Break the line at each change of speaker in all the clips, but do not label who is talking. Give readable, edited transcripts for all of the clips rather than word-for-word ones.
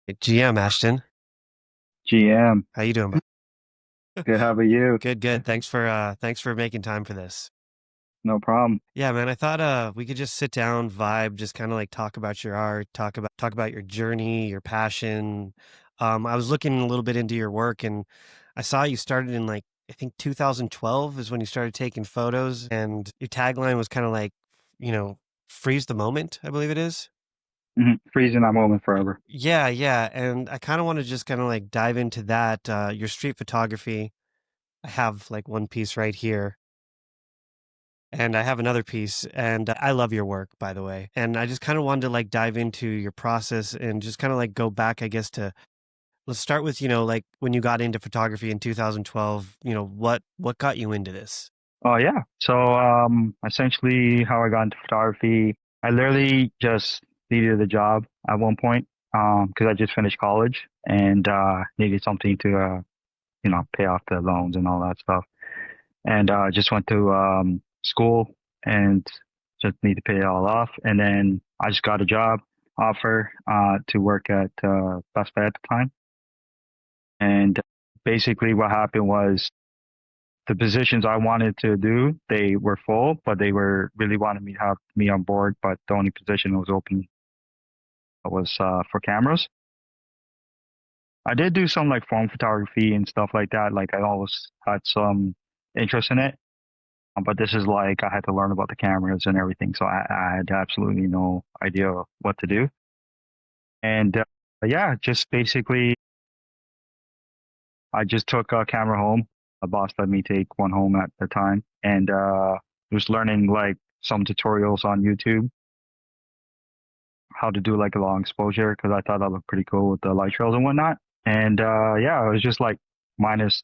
GM Ashton,
GM.
how you doing, bud?
Good. How about you?
Good, good. Thanks for making time for this.
No problem.
Yeah, man, I thought we could just sit down, vibe, just kind of like talk about your art, talk about your journey, your passion. I was looking a little bit into your work and I saw you started in like I think 2012 is when you started taking photos and your tagline was kind of like, you know, freeze the moment, I believe it is.
Freezing that moment forever.
Yeah, yeah, and I kind of want to just kind of like dive into that your street photography. I have like one piece right here, and I have another piece, and I love your work, by the way. And I just kind of wanted to like dive into your process and just kind of like go back, I guess, to let's start with, like when you got into photography in 2012, what got you into this?
Oh yeah. Essentially how I got into photography, I literally just needed a job at one point, because I just finished college and needed something to pay off the loans and all that stuff. And just went to school and just need to pay it all off. And then I just got a job offer to work at Best Buy at the time. And basically what happened was the positions I wanted to do, they were full, but they were really wanted me to have me on board. But the only position that was open was for cameras. I did do some like phone photography and stuff like that. Like I always had some interest in it. But this is like I had to learn about the cameras and everything, so I had absolutely no idea what to do. And yeah, just basically, I just took a camera home. A boss let me take one home at the time, and was learning like some tutorials on YouTube how to do like a long exposure because I thought that looked pretty cool with the light trails and whatnot. And yeah, it was just like minus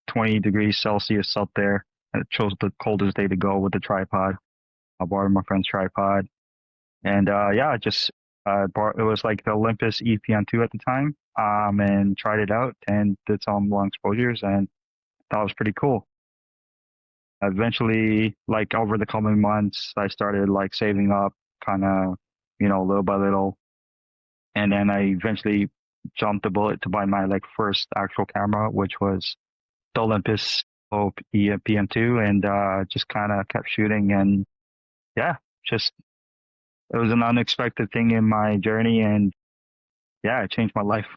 20 degrees Celsius up there. And it chose the coldest day to go with the tripod. I borrowed my friend's tripod, and yeah, just it was like the Olympus EPN2 at the time, and tried it out and did some long exposures, and that was pretty cool. Eventually, like over the coming months, I started like saving up, kind of, little by little, and then I eventually jumped the bullet to buy my like first actual camera, which was the Olympus EPN2, and just kind of kept shooting, and yeah, just it was an unexpected thing in my journey, and yeah, it changed my life.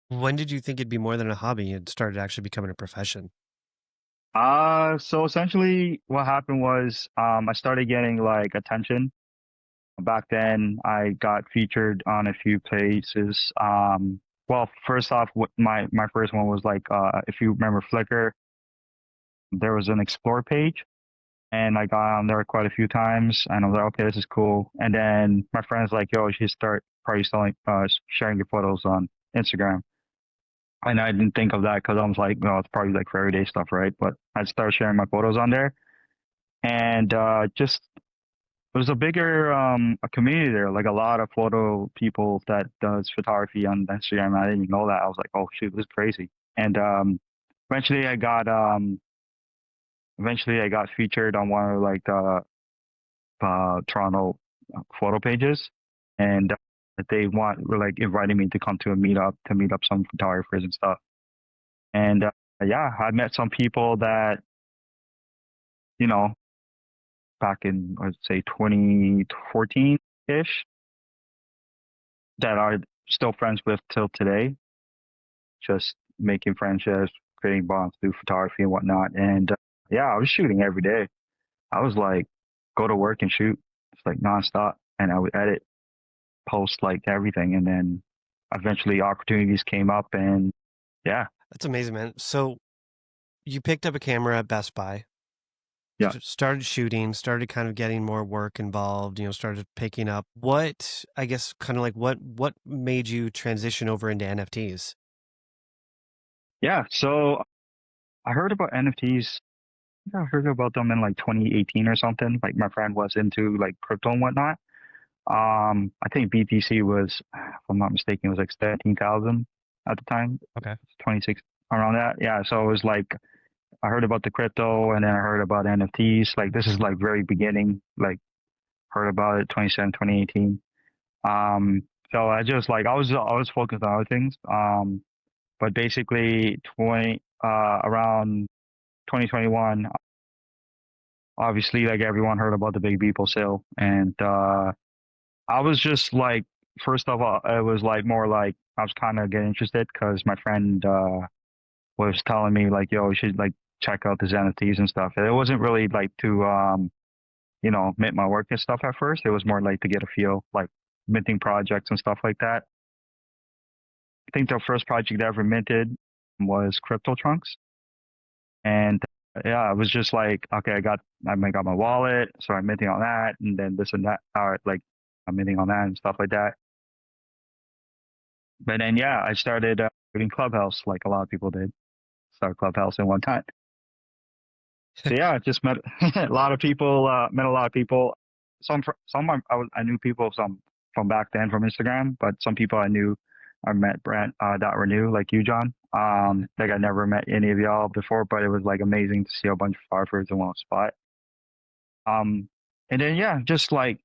When did you think it'd be more than a hobby and started actually becoming a profession?
So essentially what happened was I started getting like attention. Back then I got featured on a few places. Well, first off, my first one was like if you remember Flickr, there was an explore page and I got on there quite a few times and I was like, okay, this is cool. And then my friends like, yo, you should start probably sharing your photos on Instagram. And I didn't think of that because I was like, well, it's probably like for everyday stuff, right? But I started sharing my photos on there, and just there's a bigger a community there, like a lot of photo people that does photography on Instagram. I didn't even know that. I was like, oh shoot, this is crazy. And eventually, eventually I got featured on one of like the Toronto photo pages, and they were like inviting me to come to a meetup to meet up some photographers and stuff. And yeah, I met some people that, you know, back in, I'd say 2014-ish, that are still friends with till today, just making friendships, creating bonds through photography and whatnot. And yeah, I was shooting every day. I was like, go to work and shoot. It's like nonstop. And I would edit, post like everything. And then eventually opportunities came up and yeah,
That's amazing, man. So you picked up a camera at Best Buy,
yeah.
started shooting, started kind of getting more work involved, started picking up. What, I guess, kind of like what made you transition over into NFTs?
Yeah. So I heard about NFTs. I heard about them in like 2018 or something. Like my friend was into like crypto and whatnot. I think BTC was, if I'm not mistaken, it was like 17,000 at the time,
Okay.
26 around that. Yeah. So it was like I heard about the crypto and then I heard about NFTs. Like this is like very beginning, like heard about it 2018. So I was focused on other things. But basically 20 around 2021, obviously like everyone heard about the Big Beeple sale, and I was just like, first of all, it was like more like I was kind of getting interested because my friend was telling me like, yo, you should like check out the NFTs and stuff. And it wasn't really like to mint my work and stuff at first. It was more like to get a feel, like minting projects and stuff like that. I think the first project I ever minted was Crypto Trunks. And yeah, I was just like, okay, I got my wallet, so I'm minting on that, and then this and that, like I'm minting on that and stuff like that. But then yeah, I started reading Clubhouse like a lot of people did. Start Clubhouse in one time. So yeah, I just met a lot of people. Met a lot of people. I knew people some from back then from Instagram, but some people I met Brent dot renew like you, John. Like I never met any of y'all before, but it was like amazing to see a bunch of photographers in one spot. Um, and then yeah, just like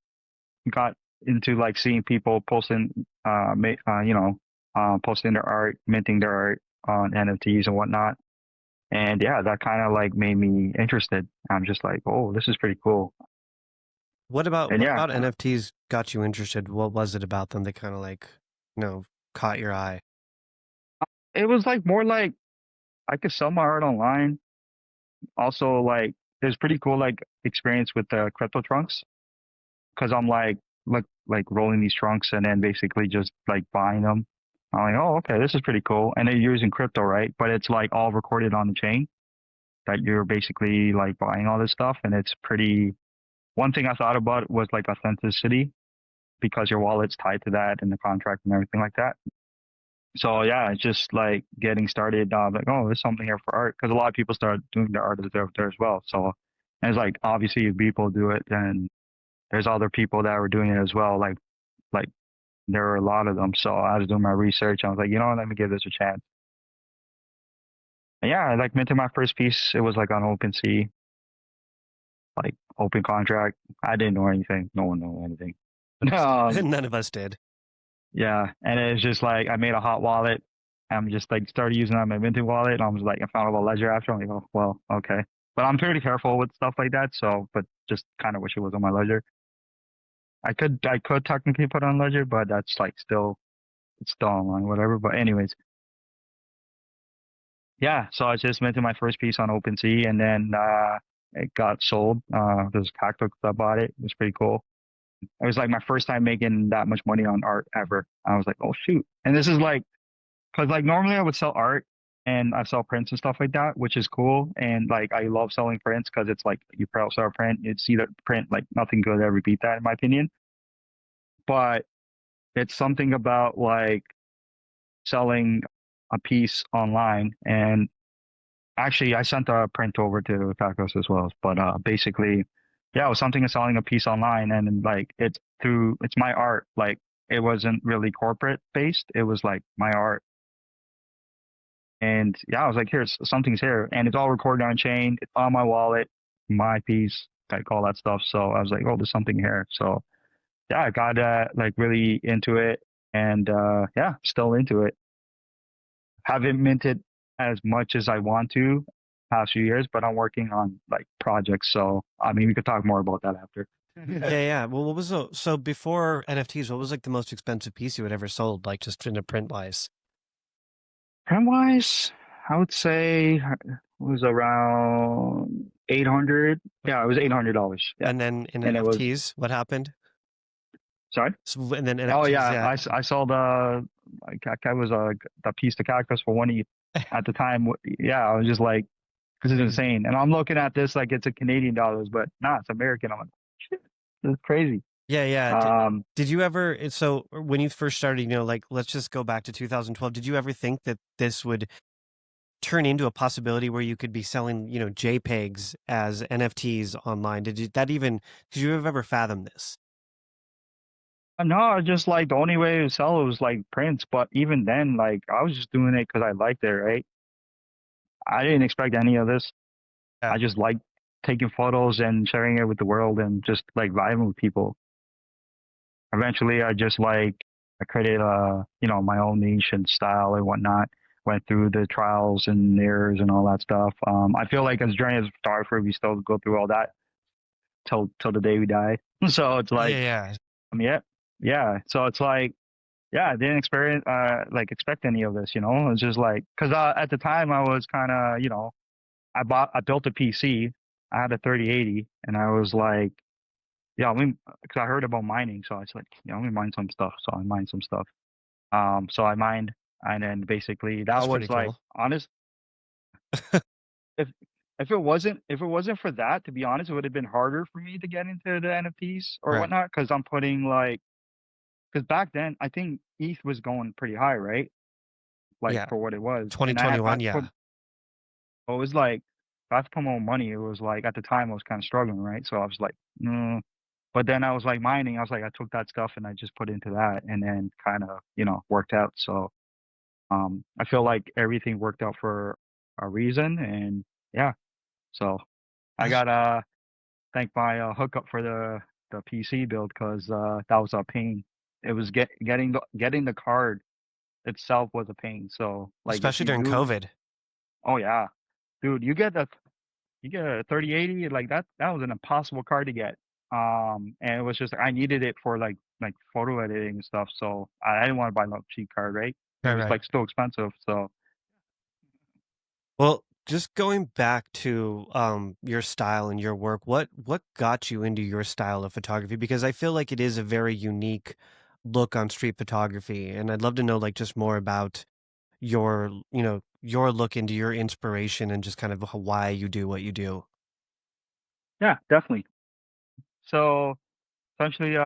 got into like seeing people posting, posting their art, minting their art on NFTs and whatnot. And yeah, that kind of like made me interested. I'm just like, oh, this is pretty cool.
What about
And
what
yeah,
about NFTs got you interested? What was it about them that kind of like, caught your eye?
it was like more like I could sell my art online. Also, like, there's pretty cool like experience with the crypto trunks because I'm like rolling these trunks and then basically just like buying them. I'm like, oh, okay, this is pretty cool. And they're using crypto, right? But it's like all recorded on the chain that you're basically like buying all this stuff. And it's pretty, one thing I thought about was like authenticity because your wallet's tied to that and the contract and everything like that. So yeah, it's just like getting started. Like, oh, there's something here for art because a lot of people start doing the art there as well. So and it's like obviously if people do it, then there's other people that were doing it as well. Like there were a lot of them. So I was doing my research. I was like, you know what, let me give this a chance. And yeah, I like minted my first piece. It was like on OpenSea, like open contract. I didn't know anything. No one knew anything.
None of us did.
Yeah, and it's just like I made a hot wallet. I'm just like started using that my minting wallet, and I was like, I found out about Ledger after. I'm like, oh well, okay. But I'm pretty careful with stuff like that, so but just kind of wish it was on my Ledger. I could technically put on Ledger, but that's like still it's still online, whatever. But anyways, yeah. So I just minted my first piece on OpenSea, and then it got sold. There's Cactus that bought it. It was pretty cool. It was like my first time making that much money on art ever. I was like, oh shoot! And this is like because like normally I would sell art and I sell prints and stuff like that, which is cool. And like I love selling prints because it's like you sell a print, you'd see the print, like nothing could ever beat that in my opinion. But it's something about like selling a piece online. And actually I sent a print over to Tacos as well. But basically, yeah, it was something of selling a piece online and like it's my art. Like it wasn't really corporate based. It was like my art. And yeah, I was like, here's something's here. And it's all recorded on chain. It's on my wallet, my piece, like all that stuff. So I was like, oh, there's something here. So yeah, I got like really into it and yeah, still into it. Haven't minted as much as I want to past few years, but I'm working on like projects. So I mean we could talk more about that after.
Yeah, yeah. Well, what was so before NFTs? What was like the most expensive piece you had ever sold, like just in a print wise?
Print wise, I would say it was around 800. Yeah, it was $800. Yeah.
And then in
And it was,
NFTs, what happened?
sorry?
So, and then
Oh
NFTs,
yeah,
yeah.
I saw I was the piece to cactus for 1 ETH at the time. Yeah, I was just like, this is insane. And I'm looking at this like it's a Canadian dollars, but nah, it's American. I'm like, shit, this is crazy.
Yeah, yeah.
Um,
Did you ever, so when you first started, like, let's just go back to 2012. Did you ever think that this would turn into a possibility where you could be selling, JPEGs as NFTs online? Did you have ever fathom this?
no, just like the only way to sell it was like prints. But even then, like I was just doing it because I liked it, right? I didn't expect any of this.
Yeah.
I just like taking photos and sharing it with the world and just like vibing with people. Eventually, I just like I created my own niche and style and whatnot. Went through the trials and errors and all that stuff. I feel like as a journey as a photographer, we still go through all that till the day we die. So it's
Yeah,
like,
yeah.
yeah, yeah. So it's like, yeah, I didn't expect any of this. It was just like, because at the time I was kind of, I built a PC. I had a 3080, and I was like, yeah, because I heard about mining, so I was like, yeah, let me mine some stuff. So I mined some stuff. So I mined, and then basically that
That's
was
pretty
like
cool.
honest. If if it wasn't for that, to be honest, it would have been harder for me to get into the NFTs or
Right.
whatnot. Because I'm putting like, because back then I think ETH was going pretty high, right? Like
Yeah.
for what it was, and if I
2021,
had to put,
yeah.
it was like if I had to put my own money, it was like at the time I was kind of struggling, right? So I was like, mm. But then I was like mining. I was like, I took that stuff and I just put into that, and then kind of worked out. So I feel like everything worked out for a reason, and yeah. So I
That's
gotta thank my hookup for the PC build because that was a pain. It was getting the card itself was a pain. So like if
especially
you
during
do,
COVID.
oh yeah, dude, you get a 3080 like that was an impossible card to get. And it was just I needed it for like photo editing and stuff. So I didn't want to buy no cheap card, right? It
Right,
was
right.
like still expensive. So
Well, just going back to your style and your work, what got you into your style of photography? Because I feel like it is a very unique look on street photography, and I'd love to know like just more about your look into your inspiration and just kind of why you do what you do.
yeah, definitely. So essentially,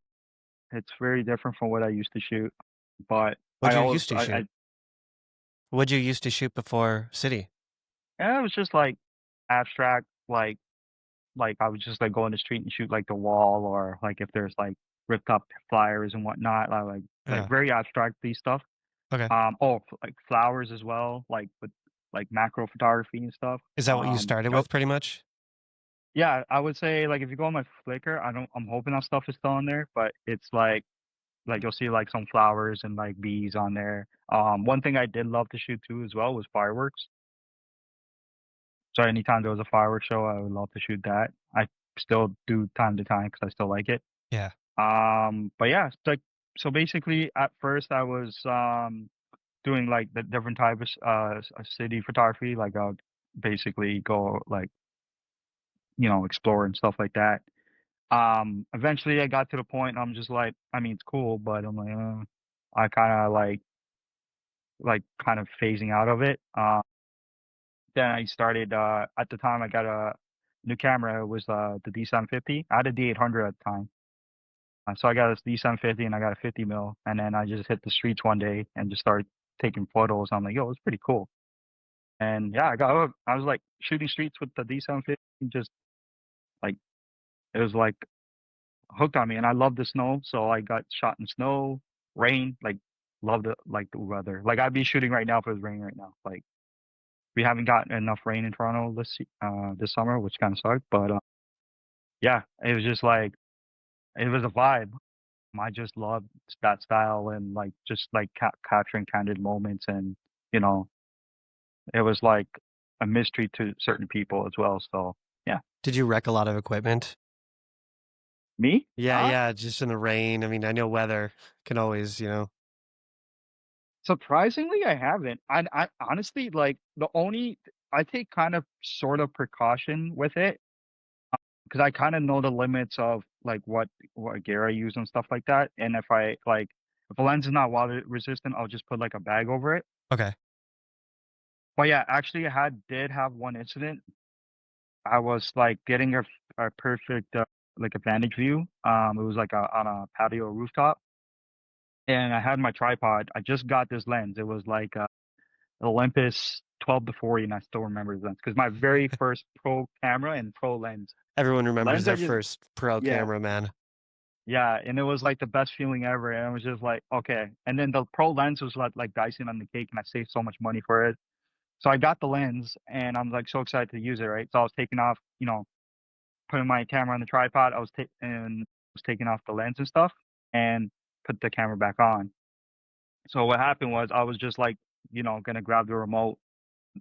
it's very different from what I used to shoot. But
What
I
you
always
used to
I
shoot? What you used to shoot before City?
yeah, it was just like abstract, like I would just like go in the street and shoot like the wall, or like if there's like ripped up flyers and whatnot, like
Yeah.
very abstractly stuff.
Okay.
Like flowers as well, like with like macro photography and stuff.
Is that what you started
So
with pretty much?
yeah, I would say like if you go on my Flickr, I'm hoping that stuff is still on there, but it's like you'll see like some flowers and like bees on there. One thing I did love to shoot too as well was fireworks. So anytime there was a fireworks show, I would love to shoot that. I still do time to time because I still like it.
Yeah.
But yeah, it's like so basically at first I was doing like the different type of city photography. Like I would basically go like explore and stuff like that. Eventually I got to the point I'm just like, I mean it's cool, but I'm like, I kind of like kind of phasing out of it. Then I started at the time I got a new camera. It was the D750. I had a D800 at the time. So I got a D750 and I got a 50 mil, and then I just hit the streets one day and just started taking photos. I'm like, yo, it's pretty cool. And yeah, I got hooked. I was like shooting streets with the D750, just like it was like hooked on me. And I love the snow, so I got shot in snow, rain. Like love the weather. Like I'd be shooting right now if it was raining right now. Like we haven't gotten enough rain in Toronto this summer, which kind of sucked. But yeah, it was just like it was a vibe. I just loved that style and like just like capturing candid moments, and you know it was like a mystery to certain people as well. So yeah,
Did you wreck a lot of equipment?
me?
Yeah, yeah, just in the rain. I mean, I know weather can always.
Surprisingly, I haven't. I honestly like the only I take kind of sort of precaution with it because I kind of know the limits of like what gear I use and stuff like that. And if a lens is not water resistant, I'll just put like a bag over it.
Okay.
But yeah, actually, I did have one incident. I was like getting a perfect like a vantage view. It was like on a patio rooftop, and I had my tripod. I just got this lens. It was like Olympus 12 to 40, and I still remember the lens because my very first pro camera and pro lens.
Everyone
The
remembers
lens I
their
just
first pro
yeah
camera, man.
yeah, and it was like the best feeling ever. And I was just like okay, and then the pro lens was like the icing on the cake, and I saved so much money for it. So I got the lens, and I'm like so excited to use it. Right, so I was taking off, putting my camera on the tripod. I was taking off the lens and stuff, and put the camera back on. So what happened was I was just like, gonna grab the remote,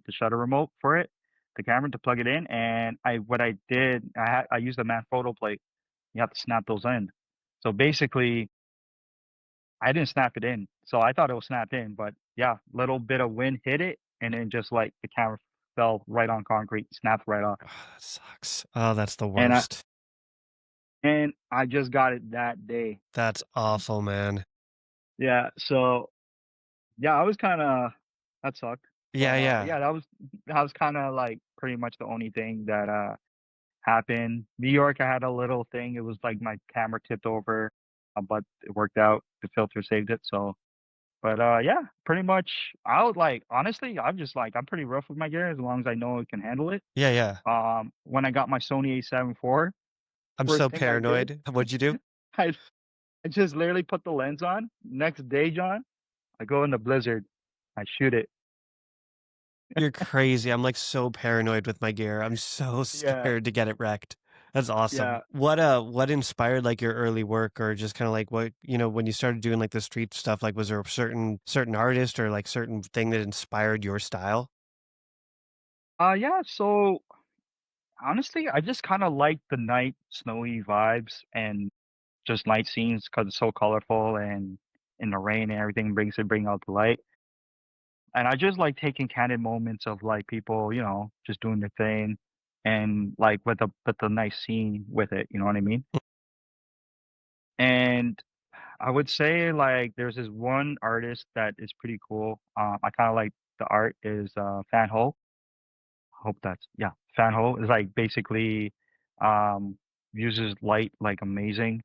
the shutter remote for it, the camera to plug it in, and what I did, I used a photo plate. You have to snap those in. So basically, I didn't snap it in. So I thought it was snapped in, but yeah, little bit of wind hit it, and then just like the camera fell right on concrete, snapped right off.
That sucks. Oh, that's the
And I
worst.
and I just got it that day.
That's awful, man.
Yeah, so yeah, I was kinda that sucked.
Yeah,
But
yeah.
yeah, that was kinda like pretty much the only thing that happened. New York, I had a little thing. It was like my camera tipped over, but it worked out. The filter saved it. So, but yeah, pretty much. I would like honestly, I'm pretty rough with my gear as long as I know it can handle it.
Yeah, yeah.
When I got my Sony A7 IV,
I'm so
first thing I did,
paranoid. What'd you do?
I I just literally put the lens on. Next day, John, I go in the blizzard. I shoot it.
You're crazy. I'm, like, so paranoid with my gear. I'm so
Yeah,
scared to get it wrecked. That's awesome.
yeah.
What inspired, like, your early work or just kinda, like, when you started doing, like, the street stuff, like, was there a certain artist or, like, certain thing that inspired your style?
Yeah. So honestly, I just kind of like the night snowy vibes and just night scenes because it's so colorful and in the rain and everything bring out the light. And I just like taking candid moments of like people, just doing their thing and like with the nice scene with it, you know what I mean? And I would say like there's this one artist that is pretty cool. I kind of like the art is Fan Ho. Hope that's yeah. Fan Ho is like basically um uses light like amazing.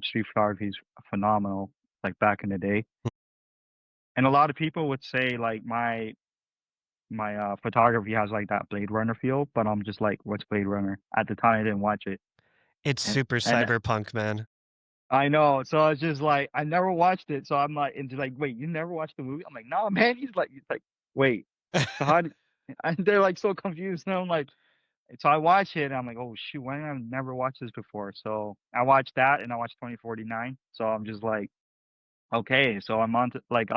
Street photography is phenomenal, like back in the day. And a lot of people would say like my photography has like that Blade Runner feel, but I'm just like, what's Blade Runner? At the time, I didn't watch it,
It's
and
super
and
cyberpunk, man.
I know, so it's just like I never watched it, so I'm like, and they're like, wait, you never watched the movie? I'm like, no, man. He's like, wait, so how did? And they're like so confused, and I'm like, so I watch it, and I'm like, oh shoot, why did I never watched this before? So I watched that, and I watched 2049. So I'm just like, okay, so I'm on to like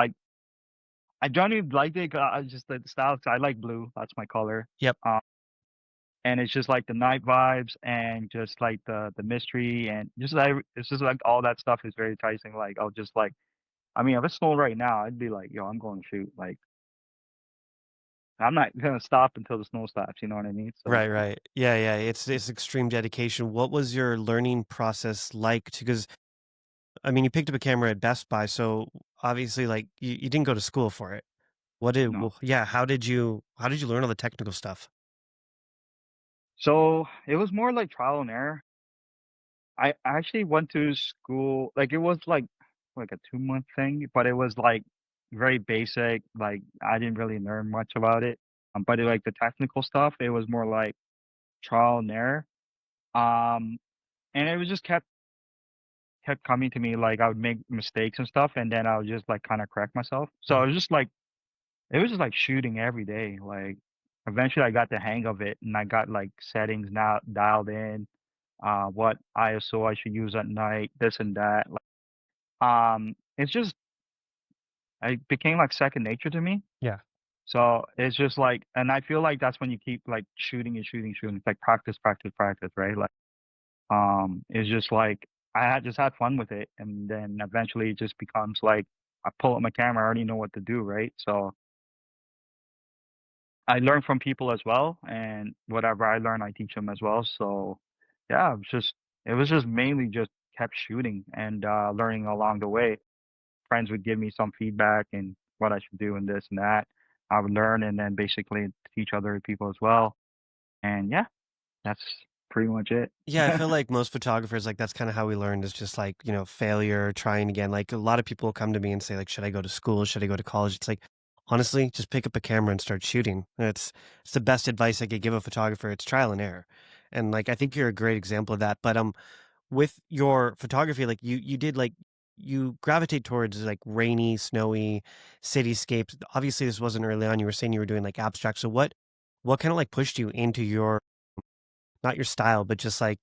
I don't even like it. I just like the style. 'Cause I like blue. That's my color.
Yep.
And it's just like the night vibes and just like the mystery and just like it's just like all that stuff is very enticing. Like I'll just like I mean if it snowed right now, I'd be like, yo, I'm going to shoot. Like I'm not gonna stop until the snow stops, you know what I mean? So
Right, right. Yeah, yeah, it's extreme dedication. What was your learning process like? Because I mean, you picked up a camera at Best Buy, so obviously, like, you didn't go to school for it.
no.
Yeah, how did you learn all the technical stuff?
So it was more like trial and error. I actually went to school like it was like a 2 month thing, but it was like very basic. Like I didn't really learn much about it. But like the technical stuff, it was more like trial and error. Um, and it was just kept coming to me, like, I would make mistakes and stuff, and then I would just, like, kinda correct myself. So,
Mhm.
it was just like shooting every day, like, eventually I got the hang of it, and I got, like, settings now dialed in, what ISO I should use at night, this and that, it's just it became, like, second nature to me.
Yeah.
So, it's just, like and I feel like that's when you keep, like, shooting and shooting, shooting. It's like practice, practice, practice, right? Like it's just like I had just had fun with it, and then eventually it just becomes like I pull up my camera, I already know what to do, right? So I learn from people as well, and whatever I learn, I teach them as well. So yeah, it was just mainly just kept shooting and learning along the way. Friends would give me some feedback and what I should do and this and that. I would learn and then basically teach other people as well. And yeah, that's pretty much it.
Yeah, I feel like most photographers, like, that's kinda how we learned is just, like, failure, trying again. Like, a lot of people will come to me and say, like, "Should I go to school? Should I go to college?" It's like, honestly, just pick up a camera and start shooting. It's the best advice I could give a photographer. It's trial and error. And, like, I think you're a great example of that. But, with your photography, like, you did, like you gravitate towards, like, rainy, snowy cityscapes. Obviously, this wasn't early on. You were saying you were doing, like, abstract. So what kinda, like, pushed you into your not your style, but just like,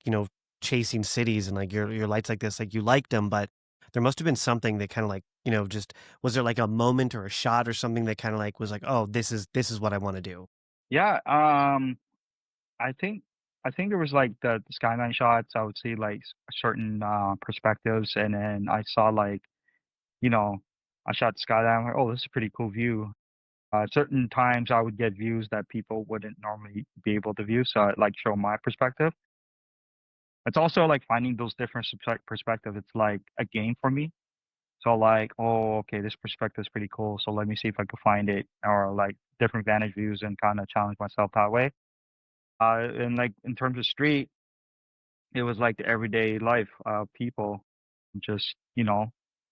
chasing cities and like your lights like this, like you liked them, but there must have been something that kinda, like, just was there, like, a moment or a shot or something that kinda, like, was like, "Oh, this is what I wanna do?"
Yeah, I think I think there was, like, the skyline shots. I would see, like, certain, perspectives, and then I saw, like, you know, I shot the skyline, I'm like, "Oh, this is a pretty cool view." Certain times I would get views that people wouldn't normally be able to view, so I like show my perspective. It's also like finding those different perspective. It's like a game for me. So like, oh, okay, this perspective is pretty cool. So let me see if I can find it or like different vantage views and kind of challenge myself that way. And like in terms of street, it was like the everyday life of people, just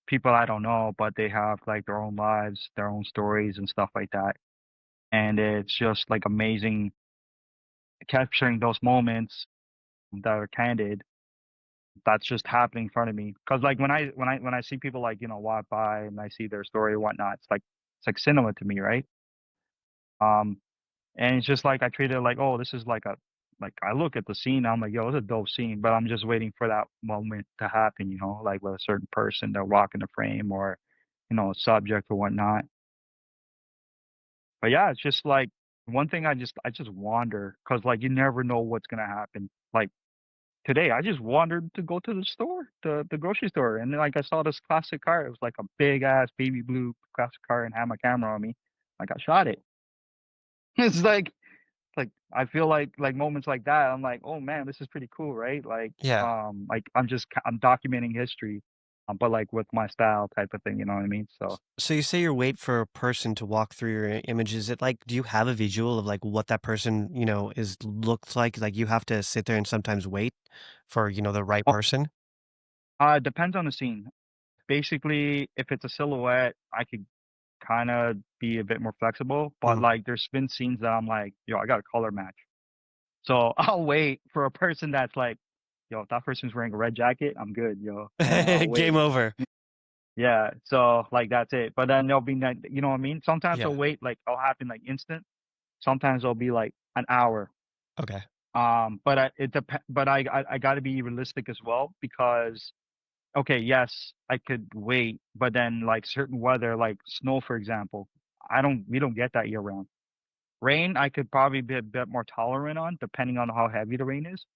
people I don't know, but they have like their own lives, their own stories and stuff like that. And it's just like amazing capturing those moments that are candid that's just happening in front of me. Cause like when I see people like, walk by and I see their story and whatnot, it's like cinema to me, right? Um, and it's just like I treat it like, oh, this is like I look at the scene, I'm like, yo, it's a dope scene, but I'm just waiting for that moment to happen, like with a certain person that walk in the frame or, a subject or whatnot. But yeah, it's just like one thing I just wander because like you never know what's gonna happen. Like today, I just wandered to go to the store, the grocery store, and then, like, I saw this classic car. It was, like, a big ass baby blue classic car and had my camera on me. Like, I shot it. It's like, I feel like moments like that, I'm like, "Oh, man, this is pretty cool," right?
Yeah.
Like, I'm documenting history, but, like, with my style type of thing, you know what I mean? So,
So you say you wait for a person to walk through your image. Is it like, do you have a visual of like what that person, is looks like? Like you have to sit there and sometimes wait for, the right
well,
person?
it depends on the scene. Basically, if it's a silhouette, I could kinda be a bit more flexible, but,
Mhm.
like, there's been scenes that I'm like, "Yo, I got a color match." So, I'll wait for a person that's like, "Yo, if that person's wearing a red jacket, I'm good, yo," and I'll
Game
wait.
over.
Yeah, so, like, that's it, but then there'll be like you know what I mean? Sometimes
Yeah.
I'll wait, like, it'll happen, like, instant. Sometimes it'll be, like, an hour.
Okay.
But I gotta be realistic as well because, okay, yes, I could wait, but then, like, certain weather, like snow, for example, we don't get that year round. Rain, I could probably be a bit more tolerant on, depending on how heavy the rain is.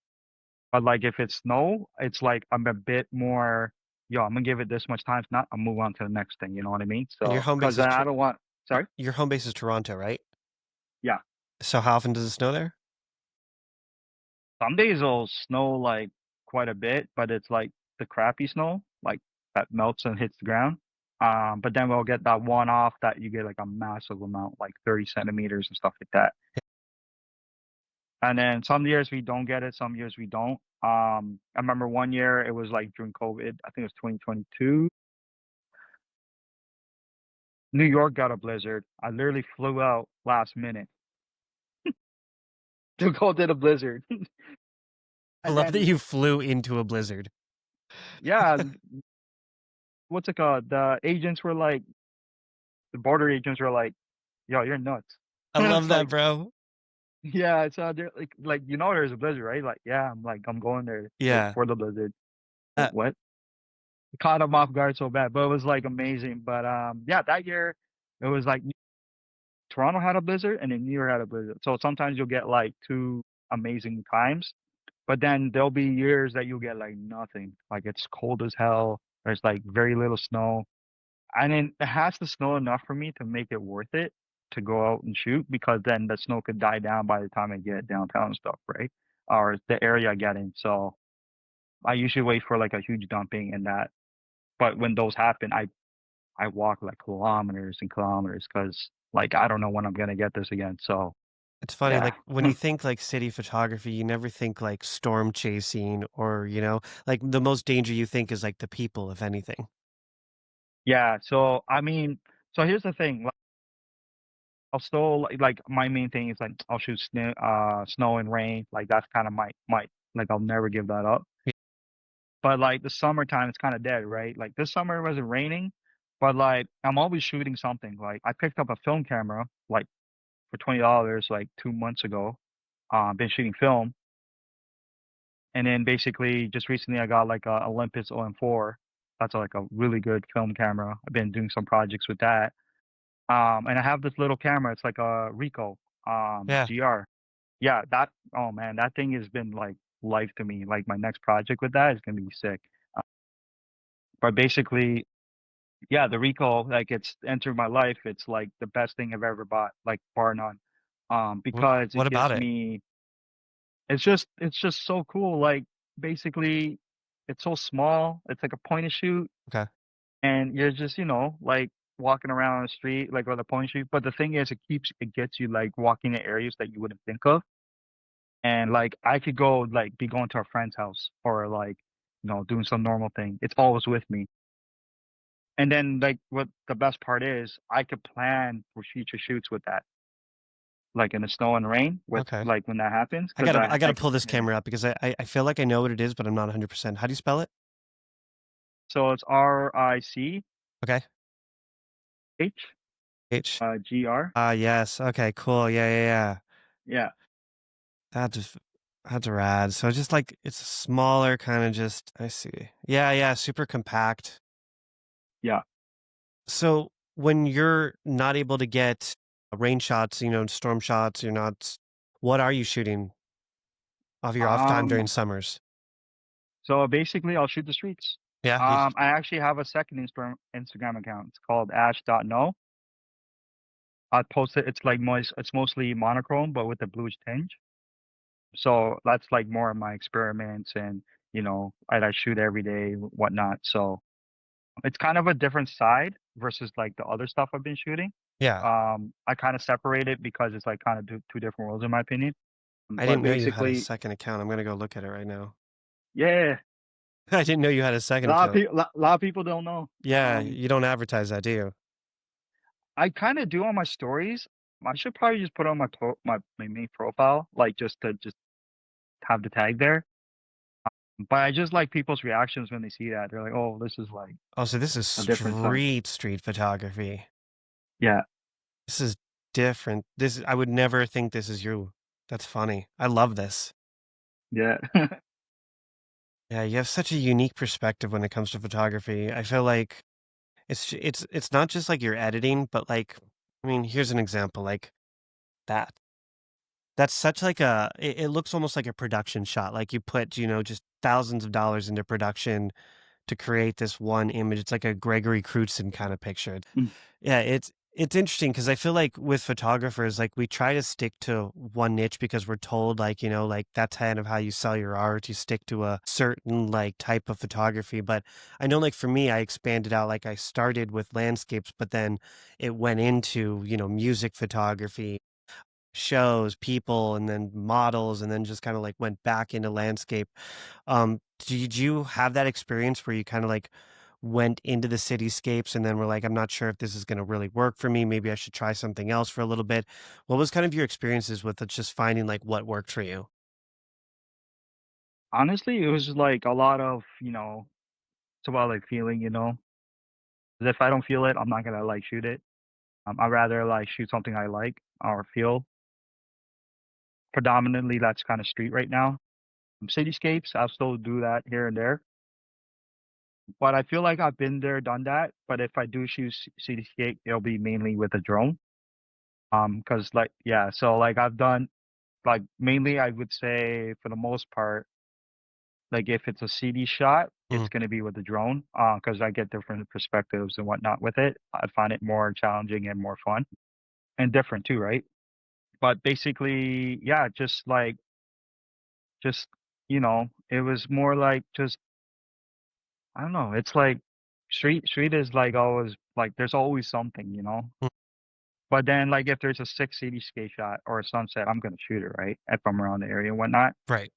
But, like, if it's snow, it's like I'm a bit more, "Yo, Imma give it this much time, if not, I'll move on to the next thing," you know what I mean?
And your
So,
home base
'cause
is
I don't want sorry?
your home base is Toronto, right?
Yeah.
So how often does it snow there?
Some days it'll snow, like, quite a bit, but it's, like, the crappy snow, like, that melts and hits the ground. But then we'll get that one off that you get, like, a massive amount, like 30 centimeters and stuff like that. And then some years we don't get it, some years we don't. I remember one year it was like during COVID, I think it was 2022. New York got a blizzard. I literally flew out last minute to go to the blizzard.
I
And
love that
then,
you flew into a blizzard.
yeah, what's it called? The border agents were like, yo, you're nuts.
I
And
love
it's
that,
like,
bro.
yeah, so they're like, there's a blizzard, right? Like, yeah, I'm going there like
Yeah.
for the blizzard.
Uh,
Like, what? Caught them off guard so bad, but it was like amazing. But yeah, that year it was like Toronto had a blizzard and then New York had a blizzard. So sometimes you'll get like two amazing times, but then there'll be years that you'll get like nothing. Like it's cold as hell. There's like very little snow. And then it has to snow enough for me to make it worth it to go out and shoot because then the snow could die down by the time I get downtown and stuff, right? Or the area I get in. So I usually wait for like a huge dumping and that. But when those happen, I walk like kilometers and kilometers because like I don't know when I'm gonna get this again. So
it's funny,
yeah.
like, when you think, like, city photography, you never think, like, storm chasing or, like, the most danger you think is, like, the people, if anything.
Yeah, so I mean, so here's the thing. Like, I'll still like my main thing is like I'll shoot snow and rain. Like that's kind of my like I'll never give that up. But like the summertime, it's kind of dead, right? Like this summer it wasn't raining, but like I'm always shooting something. Like I picked up a film camera like for $20 like 2 months ago. Been shooting film, and then basically just recently I got like a Olympus OM4. That's like a really good film camera. I've been doing some projects with that. And I have this little camera. It's like a Ricoh
Yeah.
GR. Yeah, that oh man, that thing has been like life to me. Like my next project with that is gonna be sick. Uh, but basically, yeah, the Ricoh, like it's entered my life. It's like the best thing I've ever bought, like bar none. Because
What
it
about
gives
it?
me it's just so cool. Like basically, it's so small. It's like a point and shoot,
Okay.
and you're just like walking around on the street like with a point and shoot. But the thing is, it gets you like walking in areas that you wouldn't think of. And like I could go like be going to a friend's house or like doing some normal thing. It's always with me. And then like what the best part is, I could plan for future shoots with that, like in the snow and rain with
Okay.
like when that happens,
I
because
gotta
I
I gotta
I
pull
could
this
yeah.
camera up because I feel like I know what it is, but I'm not 100%. How do you spell it?
So it's RICH
Okay. H.
GR.
Ah, yes. Okay, cool. Yeah, yeah, yeah.
Yeah,
That's that's rad. So just like it's smaller, kind of just I see. Yeah, yeah, super compact.
yeah.
So when you're not able to get rain shots, storm shots, you're not. What are you shooting off your off time during
Um,
summers?
so basically, I'll shoot the streets.
Yeah.
I actually have a second Instagram account. It's called ash.no. I post it. It's like it's mostly monochrome, but with a bluish tinge. So that's like more of my experiments and I shoot every day, whatnot. So it's kind of a different side versus like the other stuff I've been shooting.
Yeah.
I kind of separate it because it's like kind of two different worlds in my opinion.
I
But
didn't know you had a
basically,
second account. I'm gonna go look at it right now.
yeah,
I didn't know you had a second account.
a lot of people don't know.
Yeah, you don't advertise that, do you?
I kind of do on my stories. I should probably just put on my main profile, like just to just have the tag there. But I just like people's reactions when they see that. They're like, "Oh, this is like
Oh, so this is
a different side."
street photography.
Yeah,
This is different. I would never think this is you. That's funny. I love this.
yeah.
Yeah, you have such a unique perspective when it comes to photography. I feel like it's not just like you're editing, but like I mean, here's an example like that. That's such like it looks almost like a production shot. Like you put, just thousands of dollars into production to create this one image. It's like a Gregory Crutzen kind of picture.
Mm,
Yeah, it's interesting because I feel like with photographers, like we try to stick to one niche because we're told like, like that's kind of how you sell your art. You stick to a certain like type of photography. But I know like for me, I expanded out, like I started with landscapes, but then it went into, music photography, shows, people, and then models, and then just kind of like went back into landscape. Did you have that experience where you kind of like went into the cityscapes and then were like, I'm not sure if this is going to really work for me. Maybe I should try something else for a little bit. What was kind of your experiences with it, just finding like what worked for you?
honestly, it was like a lot of it's about like feeling. 'Cause if I don't feel it, I'm not gonna like shoot it. I'd rather like shoot something I like or feel. Predominantly, that's kind of street right now. Cityscapes, I'll still do that here and there. But I feel like I've been there, done that. But if I do shoot cityscape, it'll be mainly with a drone. Cause like yeah, so like I've done like mainly I would say for the most part, like if it's a CD shot,
Mhm.
it's gonna be with a drone. Cause I get different perspectives and whatnot with it. I find it more challenging and more fun and different too, right? But basically, yeah, just it was more like just I don't know. It's like street is like always like there's always something.
Mm.
But then like if there's a six cityscape shot or a sunset, I'm gonna shoot it, right? If I'm around the area and whatnot.
Right.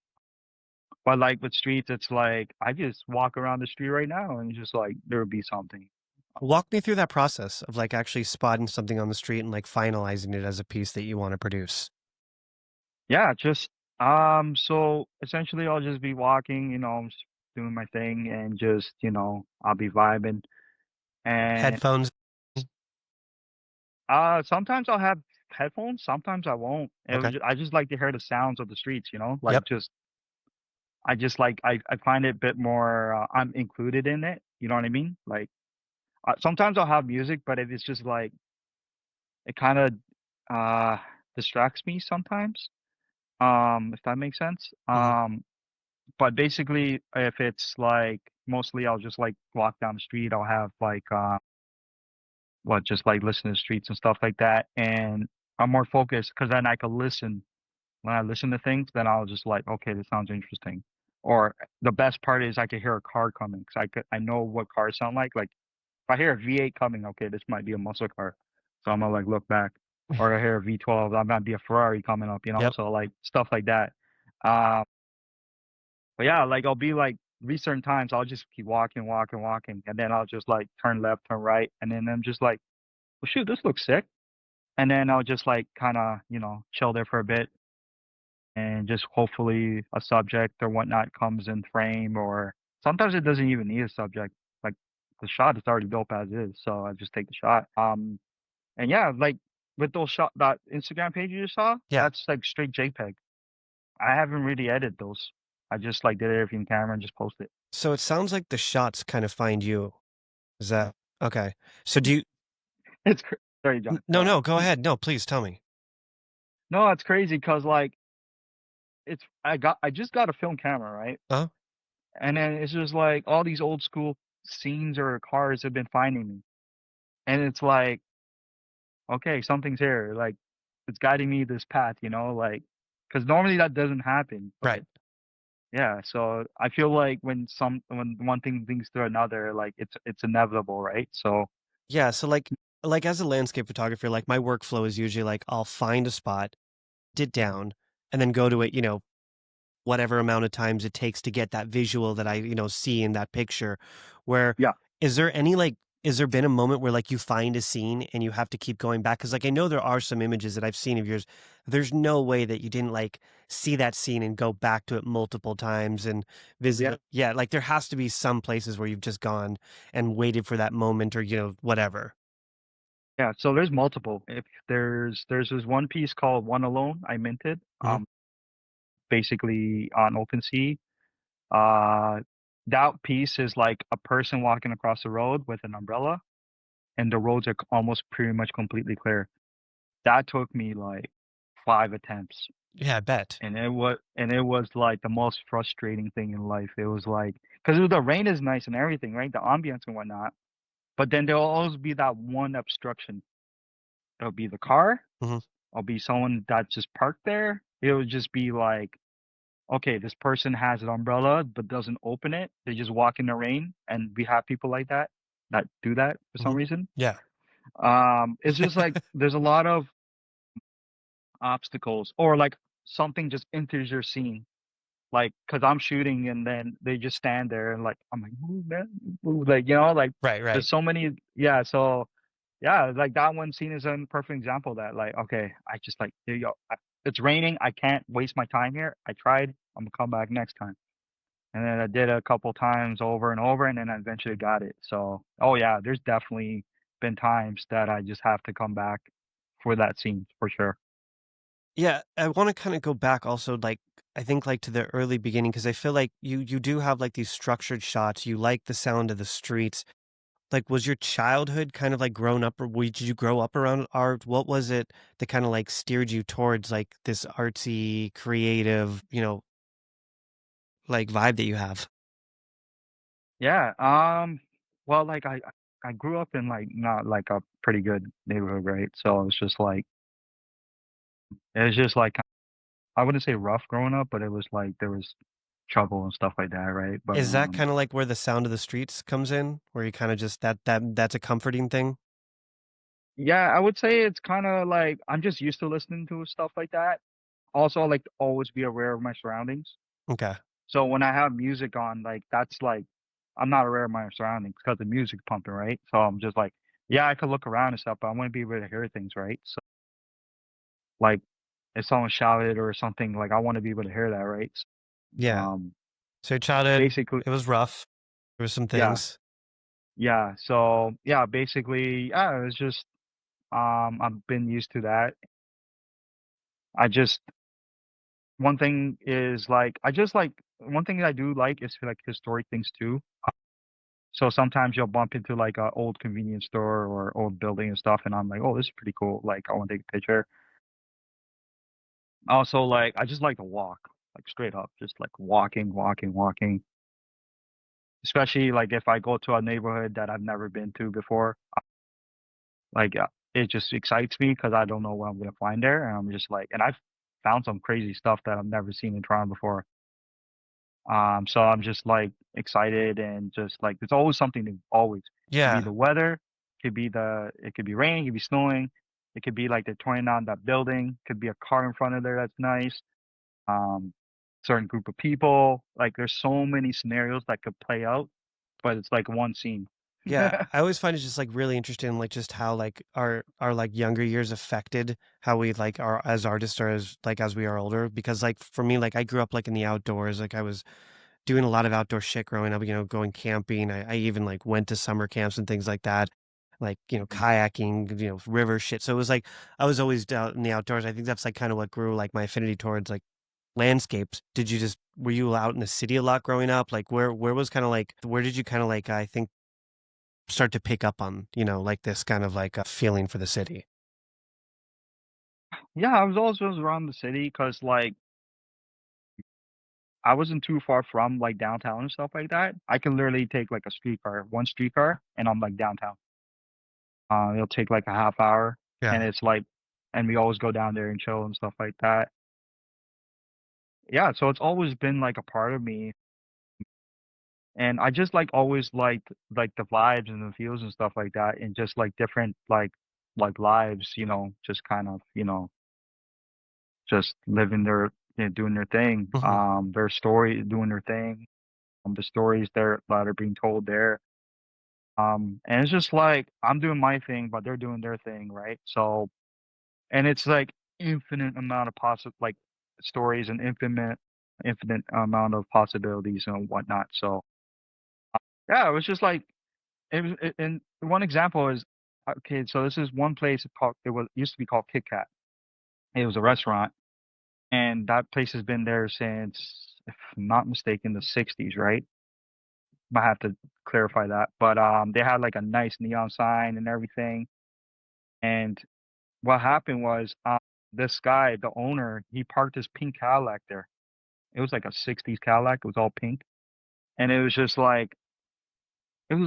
But like with streets, it's like I just walk around the street right now and it's just like there would be something.
Walk me through that process of like actually spotting something on the street and like finalizing it as a piece that you want to produce.
Yeah, just so essentially I'll just be walking, just doing my thing and just, I'll be vibing. And
Headphones.
sometimes I'll have headphones, sometimes I won't.
Okay.
I just like to hear the sounds of the streets, like
Yep.
just I just like I find it a bit more I'm included in it You know what I mean? Like sometimes I'll have music, but it's just like it kind of uh distracts me sometimes. If that makes sense.
Mhm.
But basically, if it's like mostly I'll just like walk down the street. I'll have like what just like listen to the streets and stuff like that, and I'm more focused because then I can listen. When I listen to things, then I'll just like, okay, this sounds interesting. Or the best part is I could hear a car coming because I know what cars sound like. Like if I hear a V8 coming, okay, this might be a muscle car, so I'm gonna like look back. Or I hear a V12, that might be a Ferrari coming up, you know.
Yep.
So like stuff like that. Um, but yeah, like I'll be like these certain times I'll just keep walking, walking, walking, and then I'll just like turn left, turn right, and then I'm just like, well, shoot, this looks sick. And then I'll just like kind of chill there for a bit, and just hopefully a subject or whatnot comes in frame, or sometimes it doesn't even need a subject. Like the shot is already built as is, so I just take the shot. And yeah, like with those shot that Instagram page you just saw,
Yeah.
that's like straight JPEG. I haven't really edited those. I just like did everything in camera and just post it.
So it sounds like the shots kind of find you. Is that okay? So do you
Sorry, John.
no, no, go ahead. No, please tell me.
No, it's crazy because like I just got a film camera, right?
Uh,
And then it's just like all these old school scenes or cars have been finding me. And it's like, okay, something's here. Like it's guiding me this path, like because normally that doesn't happen.
right.
But yeah, so I feel like when one thing leads to another, like it's inevitable, right? So
Yeah, so like as a landscape photographer, like my workflow is usually like I'll find a spot, sit down, and then go to it, whatever amount of times it takes to get that visual that I, see in that picture. Where
yeah,
is there any like is there been a moment where like you find a scene and you have to keep going back? Because like I know there are some images that I've seen of yours. There's no way that you didn't like see that scene and go back to it multiple times and visit
yeah,
it. Yeah, like there has to be some places where you've just gone and waited for that moment or whatever.
yeah. So there's multiple. If there's this one piece called One Alone I minted,
Mhm.
basically on OpenSea. Uh, that piece is like a person walking across the road with an umbrella, and the roads are almost pretty much completely clear. That took me like 5 attempts,
Yeah, I bet.
and it was like the most frustrating thing in life. It was like because the rain is nice and everything, right? The ambience and whatnot, but then there'll always be that one obstruction. It'll be the car.
Mhm.
It'll be someone that just parked there. It would just be like, okay, this person has an umbrella but doesn't open it. They just walk in the rain, and we have people like that do that for some
Mhm.
reason.
Yeah.
It's just like there's a lot of obstacles, or like something just enters your scene, like because I'm shooting, and then they just stand there, and like I'm like, move, man, move. Like like
Right, right.
there's so many, yeah. So yeah, like that one scene is a perfect example of that. Like, okay, I just like, here you go. It's raining. I can't waste my time here. I tried. I'm gonna come back next time. And then I did it a couple times over and over, and then I eventually got it. So, oh yeah, there's definitely been times that I just have to come back for that scene for sure.
Yeah, I wanna kinda go back also, like, I think, like, to the early beginning because I feel like you do have, like, these structured shots, you like the sound of the streets. Like, was your childhood kind of, like, grown up or did you grow up around art? What was it that kinda, like, steered you towards, like, this artsy, creative, like, vibe that you have?
Yeah. Well, like I grew up in like not like a pretty good neighborhood, right? So it was just like I wouldn't say rough growing up, but it was like there was trouble and stuff like that, right? But
Is that kinda like where the sound of the streets comes in? Where you kinda just that's a comforting thing?
yeah, I would say it's kind of like I'm just used to listening to stuff like that. Also, I like to always be aware of my surroundings.
Okay.
So when I have music on, like that's like I'm not aware of my surroundings because the music's pumping, right? So I'm just like, yeah, I could look around and stuff, but I want to be able to hear things, right? So like if someone shouted or something, like I want to be able to hear that, right?
Yeah.
Um,
So your childhood,
basically,
it was rough. There were some
yeah,
things.
yeah. So yeah, basically, yeah, it was just I've been used to that. I just one thing is like I just like one thing that I do like is like historic things too. So sometimes you'll bump into like a old convenience store or old building and stuff, and I'm like, oh, this is pretty cool. Like, I want to take a picture. Also, like, I just like to walk, like straight up, just like walking, walking, walking. Especially like if I go to a neighborhood that I've never been to before, like it just excites me because I don't know what I'm gonna find there, and I'm just like, and I've found some crazy stuff that I've never seen in Toronto before. So I'm just like excited and just like there's always something new, always. Could be
Yeah.
the weather, it could be raining, it could be snowing, it could be like they're tearing down that building, could be a car in front of there that's nice. Um, certain group of people, like there's so many scenarios that could play out, but it's like one scene.
Yeah, I always find it just like really interesting, like just how like our like younger years affected how we like are as artists or as like as we are older. Because like for me, like I grew up like in the outdoors, like I was doing a lot of outdoor shit growing up, going camping. I even like went to summer camps and things like that, like, kayaking, river shit. So it was like I was always out in the outdoors. I think that's like kind of what grew like my affinity towards like landscapes. Were you out in the city a lot growing up? Like where was kind of like, where did you kind of like, I think, start to pick up on, like this kind of like a feeling for the city?
Yeah, I was always around the city because like I wasn't too far from like downtown and stuff like that. I can literally take like a streetcar, one streetcar, and I'm like downtown. It'll take like a half hour, and
Yeah.
it's like, and we always go down there and chill and stuff like that. Yeah, so it's always been like a part of me, and I just like always like the vibes and the feels and stuff like that, and just like different like lives, just kind of just living doing their thing,
Hmm.
their story, doing their thing, the stories that are being told there. And it's just like I'm doing my thing, but they're doing their thing, right? So, and it's like infinite amount of like stories and infinite amount of possibilities and whatnot. So, yeah, it was just like and one example is okay. So this is one place called it used to be called Kit Kat. It was a restaurant, and that place has been there since, if I'm not mistaken, the '60s, right? Might have to clarify that, but they had like a nice neon sign and everything. And what happened was, this guy, the owner, he parked his pink Cadillac there. It was like a '60s Cadillac. It was all pink, and it was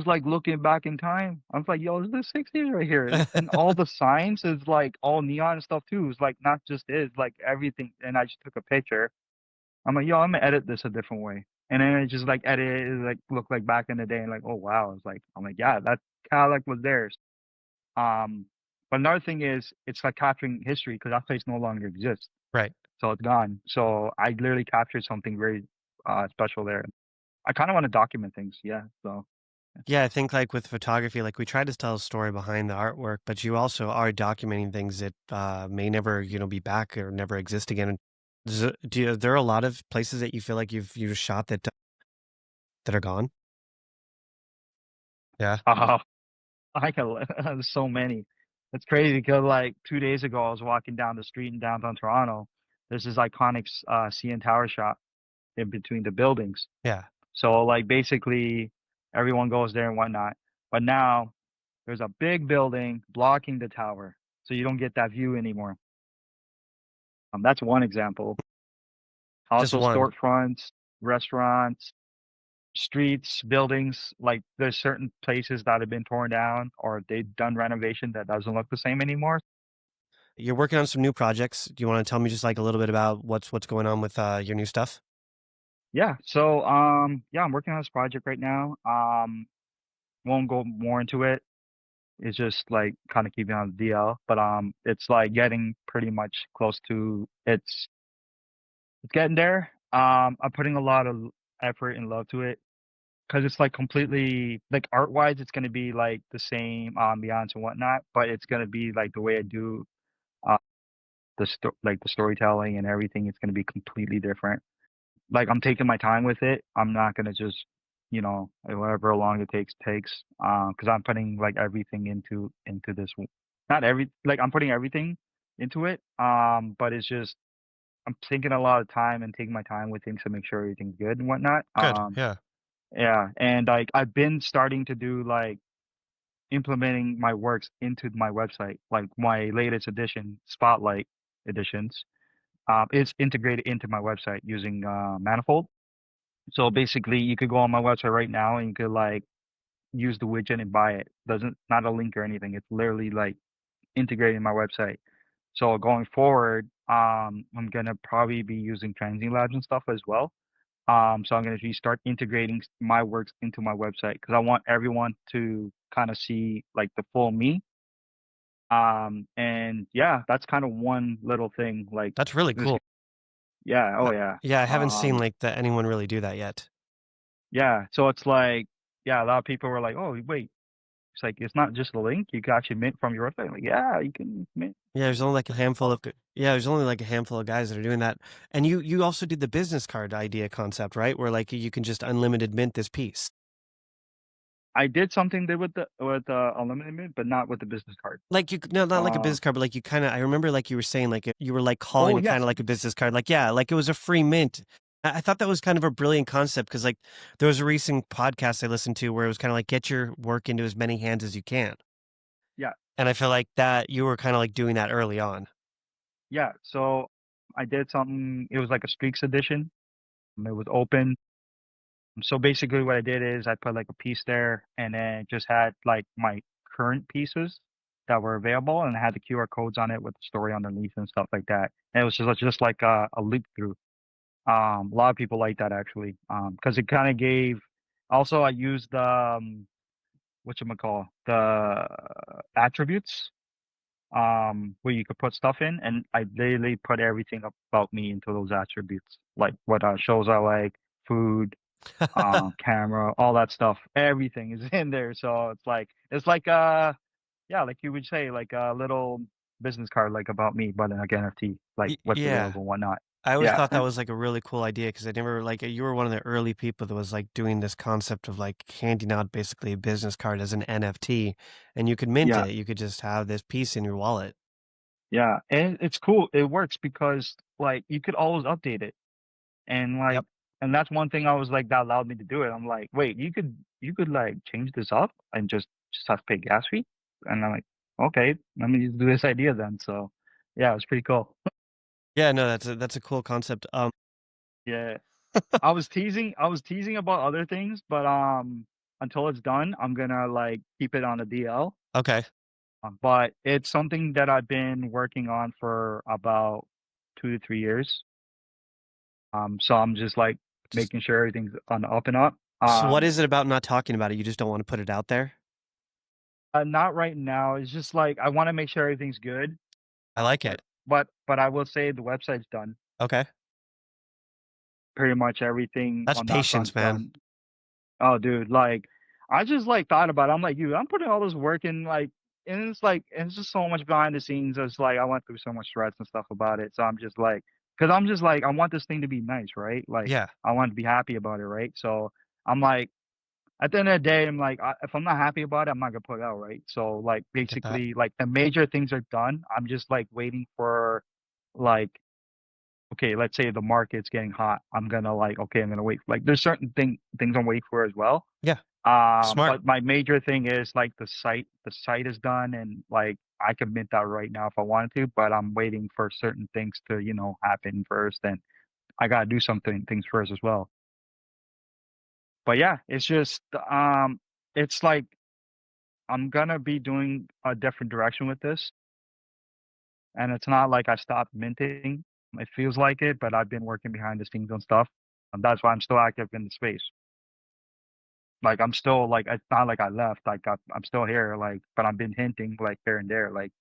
like looking back in time. I was like, "Yo, this is the '60s right here," and all the signs is like all neon and stuff too. It's like not just is like everything. And I just took a picture. I'm like, "Yo, I'm gonna edit this a different way," and then I just like edit it, like look like back in the day, and like, "Oh wow!" It's like I'm like, "Yeah, that Cadillac was theirs." Um, but another thing is, it's like capturing history because that place no longer exists.
Right.
So it's gone. So I literally captured something very special there. I kind of want to document things. Yeah. So
Yeah, I think like with photography, like we try to tell a story behind the artwork, but you also are documenting things that may never, be back or never exist again. And are there a lot of places that you feel like you've shot that are gone? Yeah.
uh, I can there's so many. It's crazy because like 2 days ago, I was walking down the street in downtown Toronto. There's this iconic CN Tower shot in between the buildings.
Yeah.
So like basically everyone goes there and whatnot. But now there's a big building blocking the tower, so you don't get that view anymore. That's one example.
Just
Also,
one.
storefronts, restaurants, streets, buildings. Like there's certain places that have been torn down or they've done renovation that doesn't look the same anymore.
You're working on some new projects. Do you want to tell me just like a little bit about what's going on with your new stuff?
Yeah. So yeah, I'm working on this project right now. Won't go more into it. It's just like kind of keeping on the DL, but it's like getting pretty much close to it's getting there. I'm putting a lot of effort and love to it because it's like completely like art wise, it's gonna be like the same ambiance and whatnot, but it's gonna be like the way I do uh like the storytelling and everything. It's gonna be completely different. Like I'm taking my time with it. I'm not gonna just however long it takes because I'm putting like everything into this. Not every like I'm putting everything into it. But it's just I'm taking a lot of time and taking my time with things to make sure everything's good and whatnot.
Good. Yeah.
Yeah, and like I've been starting to do like implementing my works into my website. Like my latest edition, Spotlight editions, is integrated into my website using Manifold. So basically, you could go on my website right now and you could like use the widget and buy it. Doesn't not a link or anything. It's literally like integrated in my website. So going forward, I'm gonna probably be using Transient Labs and stuff as well. So I'm gonna start integrating my works into my website because I want everyone to kind of see like the full me. And yeah, that's kind of one little thing. Like
That's really
this,
cool.
yeah, oh yeah,
Yeah, I haven't seen
um,
like that anyone really do that yet.
yeah. So it's like, yeah, a lot of people were like, oh wait, it's like it's not just a link. You can actually mint from your website. Like, yeah, you can mint.
Yeah, there's only like a handful of yeah, there's only like a handful of guys that are doing that. And you also did the business card idea concept, right? Where like you can just unlimited mint this piece.
I did something there with the unlimited mint, but not with the business card.
Like no, not like a
Uh,
business card, but like you kind of I remember like you were saying like you were like calling
oh
it kind
yes,
of like a business card. Like yeah, like it was a free mint. I thought that was kind of a brilliant concept because like there was a recent podcast I listened to where it was kind of like get your work into as many hands as you can.
yeah,
And I feel like that you were kind of like doing that early on.
yeah. So I did something. It was like a streaks edition. It was open. So basically, what I did is I put like a piece there, and then just had like my current pieces that were available, and I had the QR codes on it with the story underneath and stuff like that. And it was just like a loop through. A lot of people like that actually, because it kind of gave. Also, I used the whatchamacall, the attributes, where you could put stuff in, and I literally put everything about me into those attributes, like what shows I like, food, camera, all that stuff. Everything is in there. So it's like yeah, like you would say, like a little business card, like about me, but like NFT, like what's
Yeah.
available and whatnot.
I always
Yeah,
thought that was like a really cool idea because I never like you were one of the early people that was like doing this concept of like handing out basically a business card as an NFT and you could mint
yeah,
it. You could just have this piece in your wallet.
yeah. And it's cool. It works because like you could always update it. And
Yep.
like and that's one thing I was like that allowed me to do it. I'm like, wait, you could like change this up and just have to pay gas fee? And I'm like, okay, let me just do this idea then. So yeah, it was pretty cool.
Yeah, no, that's a cool concept.
Yeah. I was teasing about other things, but until it's done, I'm gonna like keep it on the DL.
Okay.
But it's something that I've been working on for about 2 to 3 years. So I'm just like
Just
making sure everything's on the up and up.
so what is it about not talking about it? You just don't want to put it out there?
Not right now. It's just like I want to make sure everything's good.
I like
But
it.
but I will say the website's done.
Okay.
Pretty much everything
That's
on that
patience,
front's
man.
done. Oh, dude, like I just like thought about it. I'm like, I'm putting all this work in, like, and it's like it's just so much behind the scenes. It's like I went through so much stress and stuff about it. So I'm just like, because I'm just like, I want this thing to be nice, right? Like
Yeah,
I want to be happy about it, right? So I'm like, at the end of the day, I'm like, if I'm not happy about it, I'm not gonna put it out, right? So like
get that.
basically, like the major things are done. I'm just like waiting for, like, okay, let's say the market's getting hot. I'm gonna like, okay, I'm gonna wait. Like there's certain things I'm waiting for as well.
Yeah, smart.
But my major thing is like the site. The site is done, and like I can mint that right now if I wanted to. But I'm waiting for certain things to happen first, and I gotta do something things first as well. But yeah, it's just it's like I'm gonna be doing a different direction with this, and it's not like I stopped minting. It feels like it, but I've been working behind the scenes on stuff, and that's why I'm still active in the space. Like I'm still like it's not like I left. Like I'm still here. Like, but I've been hinting like here and there. Like,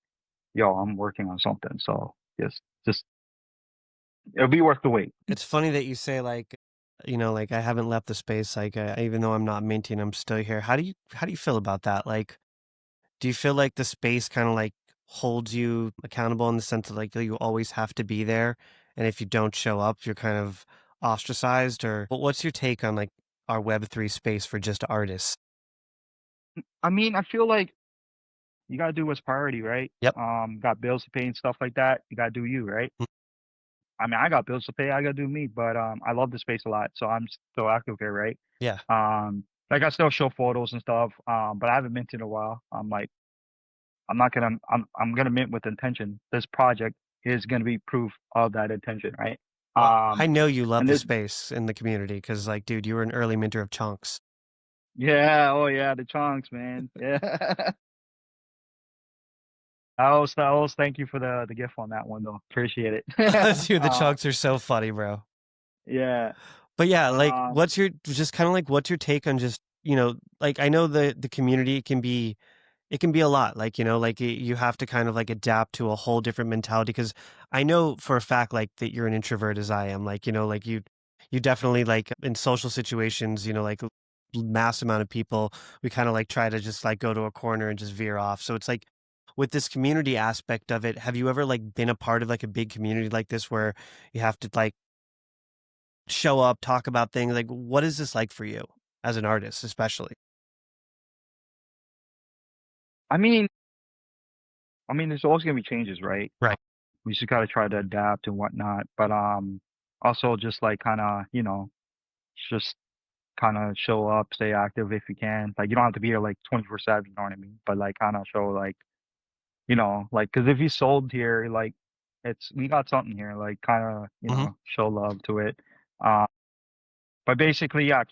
yo, I'm working on something. So just it'll be worth the wait.
It's funny that you say like, like I haven't left the space. Like even though I'm not minting, I'm still here. How do you feel about that? Like, do you feel like the space kind of like holds you accountable in the sense that like you always have to be there, and if you don't show up, you're kind of ostracized? Or what's your take on like our Web3 space for just artists?
I mean, I feel like you gotta do what's priority, right?
Yep.
Got bills to pay and stuff like that. You gotta do you, right? I mean, I got bills to pay, I gotta do me, but, I love the space a lot, so I'm still active here, right?
Yeah.
Like, I still show photos and stuff, but I haven't minted in a while. I'm like, I'm gonna mint with intention. This project is gonna be proof of that intention, right?
Well, I know you love
And
the
this
space in the community because, like, dude, you were an early minter of chunks.
Yeah, oh yeah, the chunks, man. Yeah. I was thank you for the gift on that one though. Appreciate it.
Dude, the
Uh,
chunks are so funny, bro.
yeah.
But yeah, like,
Um,
what's your just kind of like what's your take on just, like I know the community it can be a lot. Like, like you have to kind of like adapt to a whole different mentality because I know for a fact like that you're an introvert as I am. Like, like you definitely like in social situations, like mass amount of people, we kind of like try to just like go to a corner and just veer off. So it's like with this community aspect of it, have you ever like been a part of like a big community like this where you have to like show up, talk about things? Like, what is this like for you as an artist, especially?
I mean, there's always gonna be changes, right?
Right.
We just gotta try to adapt and whatnot. But also just like kind of, just kind of show up, stay active if you can. Like you don't have to be here like 24/7, you know what I mean? But like kind of show like, like because if you sold here, like we got something here, like kind of,
Hmm.
show love to it. Uh, but basically, yeah,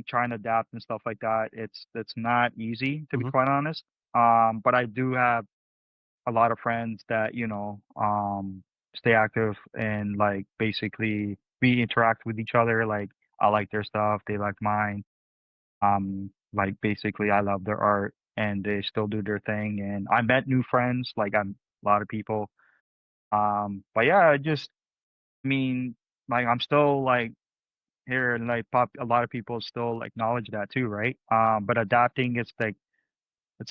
trying to adapt and stuff like that. It's not easy to be
Hmm.
quite honest. But I do have a lot of friends that, stay active and like basically we interact with each other. Like I like their stuff, they like mine. Like basically I love their art and they still do their thing. And I met new friends, like I'm a lot of people. But yeah, I mean, like I'm still like here and like a lot of people still acknowledge that too, right? But adapting, it's like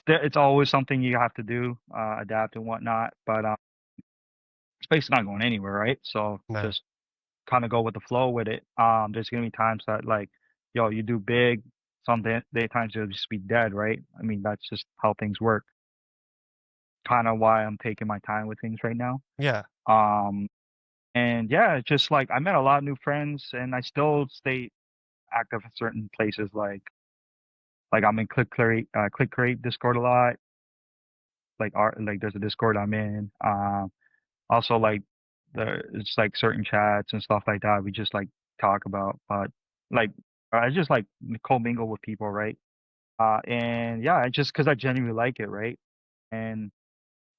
it's always something you have to do, adapt and whatnot. But space is not going anywhere, right? So
No.
just kind of go with the flow with it. There's gonna be times that like, yo, you do big, some day times you'll just be dead, right? I mean, that's just how things work. Kind of why I'm taking my time with things right now.
Yeah.
Um, and yeah, it's just like I met a lot of new friends, and I still stay active in certain places. Like I'm in Click Create Discord a lot. Like art, like there's a Discord I'm in. Also like it's like certain chats and stuff like that. We just like talk about, but like I just like commingle with people, right? And yeah, just because I genuinely like it, right? And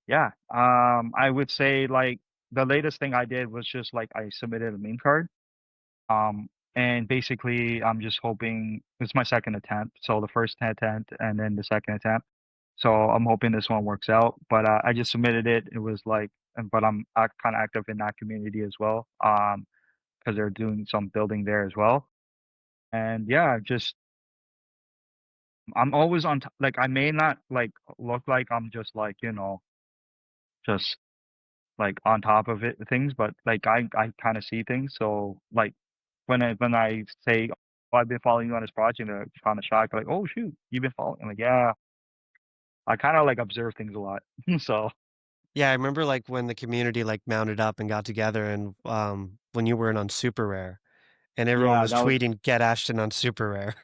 yeah, I would say like the latest thing I did was just like I submitted a meme card. And basically I'm just hoping it's my second attempt. So the first attempt and then the second attempt. So I'm hoping this one works out. But I just submitted it. It was like, but I'm kind of active in that community as well. Because they're doing some building there as well. And yeah, just I'm always on. Like I may not like look like I'm just like just like on top of it things, but like I kind of see things. So like when I say, "Oh, I've been following you on this project," they're kind of shocked, like, "Oh shoot, you've been following?" I'm like, "Yeah." I kind of like observe things a lot. So
Yeah, I remember, like, when the community, like, mounted up and got together and, when you weren't on Super Rare, and everyone
yeah,
was
that was
tweeting, "Get Ashton on Super Rare."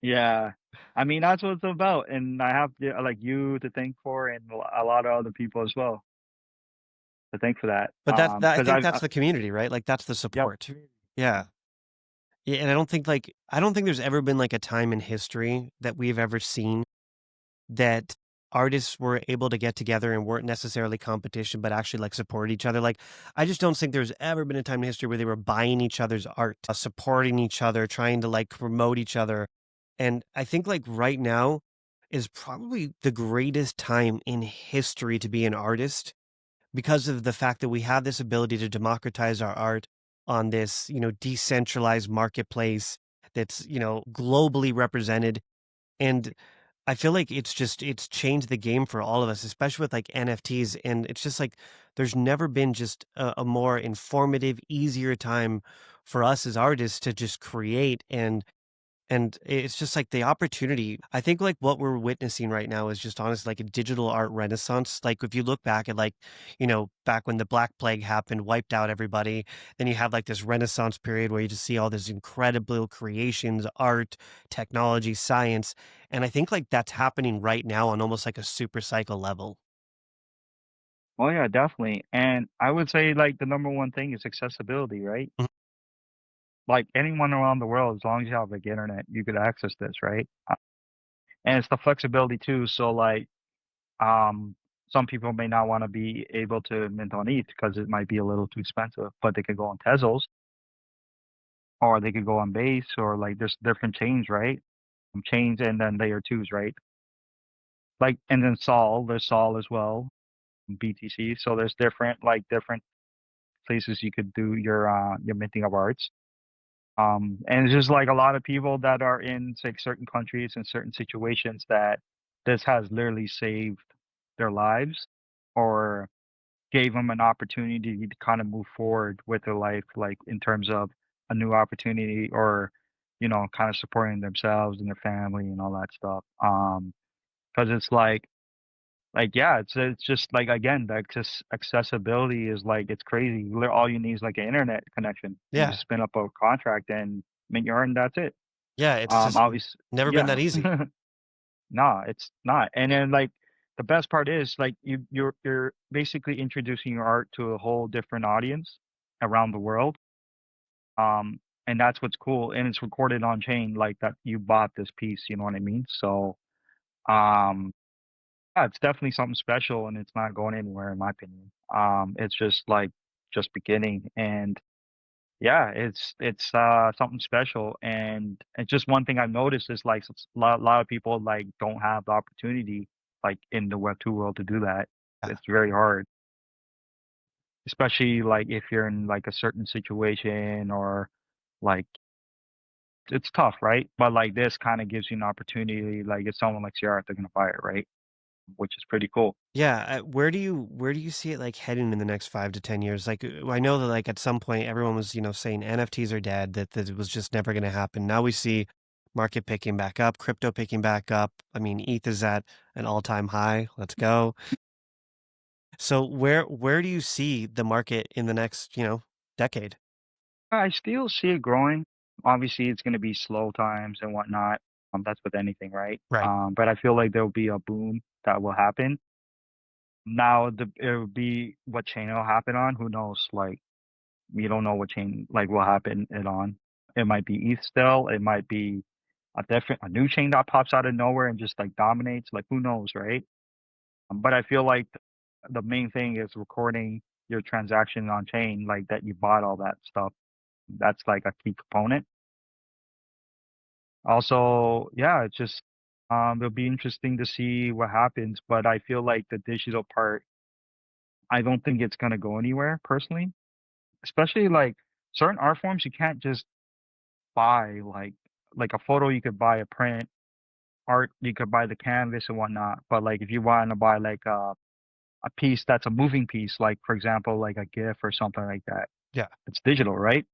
yeah. I mean, that's what it's about, and I have like you to thank for, and a lot of other people as well to thank for that.
But that I
Because
think that's the community, right? Like, that's the
yep,
support. Yeah. Yeah, and I don't think there's ever been, like, a time in history that we've ever seen that artists were able to get together and weren't necessarily competition, but actually like support each other. Like, I just don't think there's ever been a time in history where they were buying each other's art, supporting each other, trying to like promote each other. And I think like right now is probably the greatest time in history to be an artist because of the fact that we have this ability to democratize our art on this, decentralized marketplace that's, globally represented. And I feel like it's changed the game for all of us, especially with like NFTs. And it's just like there's never been just a more informative, easier time for us as artists to just create. And And it's just like the opportunity. I think like what we're witnessing right now is just honestly like a digital art renaissance. Like if you look back at like, back when the Black Plague happened, wiped out everybody, then you have like this renaissance period where you just see all these incredible creations, art, technology, science. And I think like that's happening right now on almost like a super cycle level.
Oh yeah, definitely. And I would say like the number one thing is accessibility, right?
Mhm.
Like anyone around the world, as long as you have like internet, you could access this, right? And it's the flexibility too. So like, um, some people may not want to be able to mint on ETH because it might be a little too expensive, but they could go on Tezos or they could go on Base or like there's different chains, right? Chains and then layer twos, right? Like and then Sol, there's Sol as well, BTC. So there's different places you could do your minting of arts. And it's just like a lot of people that are in like certain countries and certain situations that this has literally saved their lives or gave them an opportunity to kind of move forward with their life, like in terms of a new opportunity or, kind of supporting themselves and their family and all that stuff. Because it's like, yeah, it's just like again, the accessibility is like it's crazy. All you need is like an internet connection. You
Yeah.
just spin up a contract and mint your and that's it.
Yeah. It's just
Obviously,
never been
yeah,
that easy.
nah, it's not. And then like the best part is like you're basically introducing your art to a whole different audience around the world. And that's what's cool. And it's recorded on chain, like that you bought this piece. You know what I mean? So, um, yeah, it's definitely something special, and it's not going anywhere, in my opinion. It's just like just beginning, and yeah, it's something special, and it's just one thing I've noticed is like a lot of people like don't have the opportunity like in the Web2 world to do that.
Yeah.
It's very hard, especially like if you're in like a certain situation or like it's tough, right? But like this kind of gives you an opportunity. Like if someone likes your art, they're gonna buy it, right? Which is pretty cool.
Yeah, where do you see it like heading in the next 5 to 10 years? Like I know that like at some point everyone was saying NFTs are dead, that it was just never going to happen. Now we see market picking back up, crypto picking back up. I mean, ETH is at an all-time high. Let's go. So where do you see the market in the next decade?
I still see it growing. Obviously, it's going to be slow times and whatnot. That's with anything, right?
Right.
But I feel like there'll be a boom that will happen. Now, it'll be what chain it'll happen on. Who knows? Like, we don't know what chain like will happen it on. It might be ETH still. It might be a new chain that pops out of nowhere and just like dominates. Like, who knows, right? But I feel like the main thing is recording your transaction on chain, like that you bought all that stuff. That's like a key component. Also, yeah, it's just it'll be interesting to see what happens, but I feel like the digital part, I don't think it's gonna go anywhere personally. Especially like certain art forms you can't just buy like a photo you could buy a print, art you could buy the canvas and whatnot. But like if you want to buy like a piece that's a moving piece, like for example, like a GIF or something like that,
Yeah.
it's digital, right?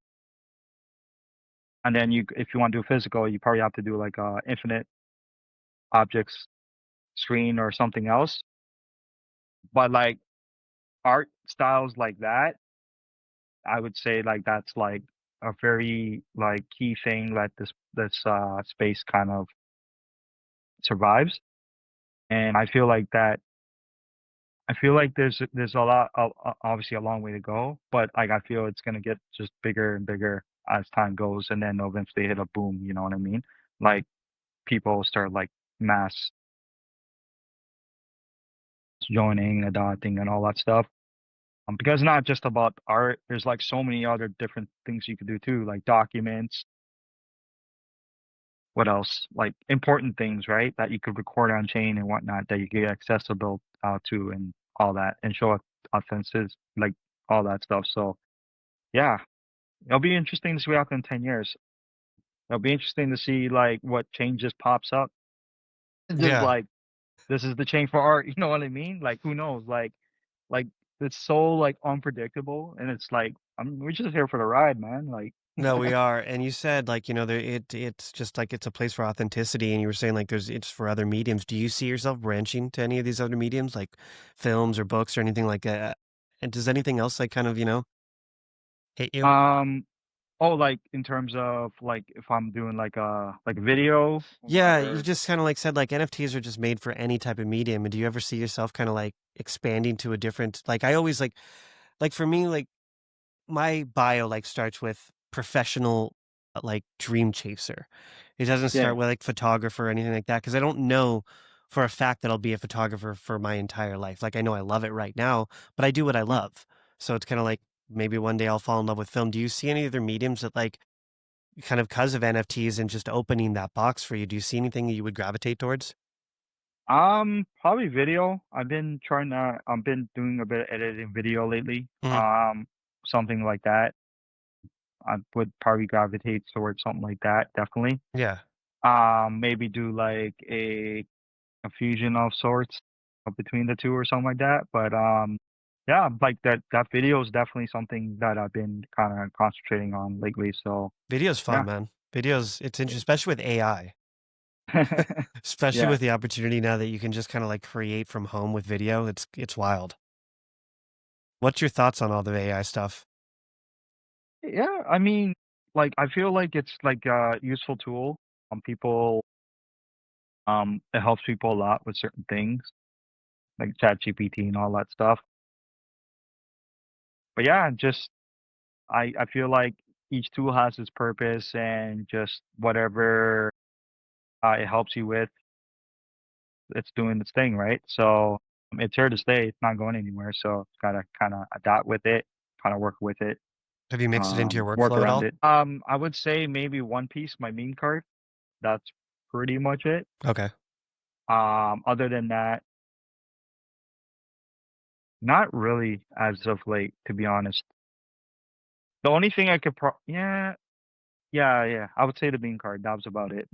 And then if you want to do physical, you probably have to do like a infinite objects screen or something else. But like art styles like that, I would say like that's like a very like key thing that this space kind of survives. And I feel like there's a lot obviously a long way to go, but like I feel it's gonna get just bigger and bigger as time goes, and then eventually hit a boom. You know what I mean? Like people start like mass joining, adopting, and all that stuff. Because it's not just about art. There's like so many other different things you could do too, like documents. What else? Like important things, right? That you could record on chain and whatnot that you get accessible to and all that and show offenses, like all that stuff. So yeah, it'll be interesting to see what happens in 10 years. It'll be interesting to see like what changes pops up. It's just
Yeah.
like this is the chain for art, you know what I mean? Like who knows? Like it's so like unpredictable and it's like we're just here for the ride, man. Like
No, we are, and you said, like, there it's just, like, it's a place for authenticity, and you were saying, like, it's for other mediums. Do you see yourself branching to any of these other mediums, like films or books or anything like that? And does anything else, like, kind of, hit you?
Um, oh, like in terms of like if I'm doing like a video
Yeah, you
or
just kinda, like, said, like, NFTs are just made for any type of medium, and do you ever see yourself kinda, like, expanding to a different I always, like, for me, like, my bio, like, starts with professional, dream chaser. It doesn't
yeah.
start with, like, photographer or anything like that because I don't know for a fact that I'll be a photographer for my entire life. Like, I know I love it right now, but I do what I
Mm.
love. So it's kinda like maybe one day I'll fall in love with film. Do you see any other mediums that, like, kind of 'cause of NFTs and just opening that box for you, do you see anything that you would gravitate towards?
Probably video. I've been doing a bit of editing video lately.
Mhm.
Something like that. I would probably gravitate towards something like that, definitely.
Yeah.
Maybe do like a fusion of sorts between the two or something like that. But yeah, like that video is definitely something that I've been kind of concentrating on lately. So
Video's fun,
yeah,
man. Videos it's interesting, especially with AI. Especially
yeah,
with the opportunity now that you can just kinda, like, create from home with video, it's wild. What's your thoughts on all the AI stuff?
yeah. I mean, like I feel like it's like a useful tool. People, it helps people a lot with certain things like ChatGPT and all that stuff. But yeah, just I feel like each tool has its purpose and just whatever it helps you with, it's doing its thing, right? So it's here to stay. It's not going anywhere. So gotta kind of adapt with it, kind of work with it,
Have you mixed it into your
work
workflow at
around
all?
it. I would say maybe One Piece, my meme card. That's pretty much it.
Okay.
Other than that, not really as of late, to be honest. The only thing I could yeah. I would say the meme card. That was about it.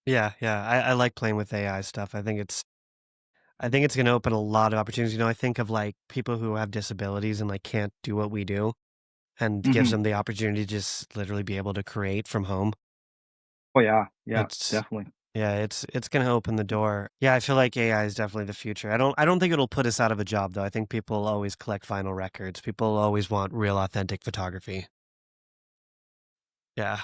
Yeah, yeah, I like playing with AI stuff. I think it's gonna open a lot of opportunities. I think of, like, people who have disabilities and, like, can't do what we do, and gives
Hmm.
them the opportunity to just literally be able to create from home.
Oh yeah, yeah,
It's
definitely.
Yeah, it's gonna open the door. Yeah, I feel like AI is definitely the future. I don't think it'll put us out of a job, though. I think people always collect vinyl records. People always want real authentic photography. Yeah,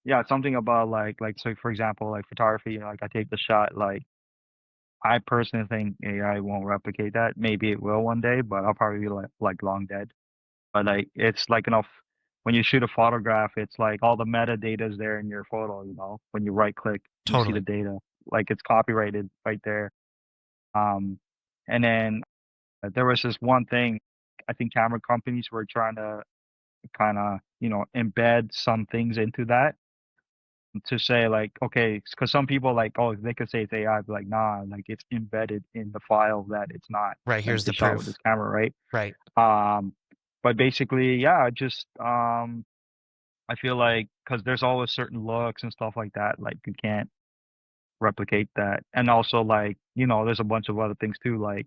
Yeah, something about like so for example, like photography, like I take the shot, like I personally think AI won't replicate that. Maybe it will one day, but I'll probably be like long dead. But like it's like enough when you shoot a photograph, it's like all the metadata is there in your photo, when you right click, you see the
totally.
data. Like it's copyrighted right there. Um and then there was this one thing I think camera companies were trying to kind of, embed some things into that to say like, okay, because some people like, oh, they could say it's AI, but like, nah, like it's embedded in the file that it's not
Right,
that
here's the
it's shot with
proof.
this camera, right?
Right.
Um, but basically, yeah, just I feel like because there's always certain looks and stuff like that, like you can't replicate that, and also like there's a bunch of other things too, like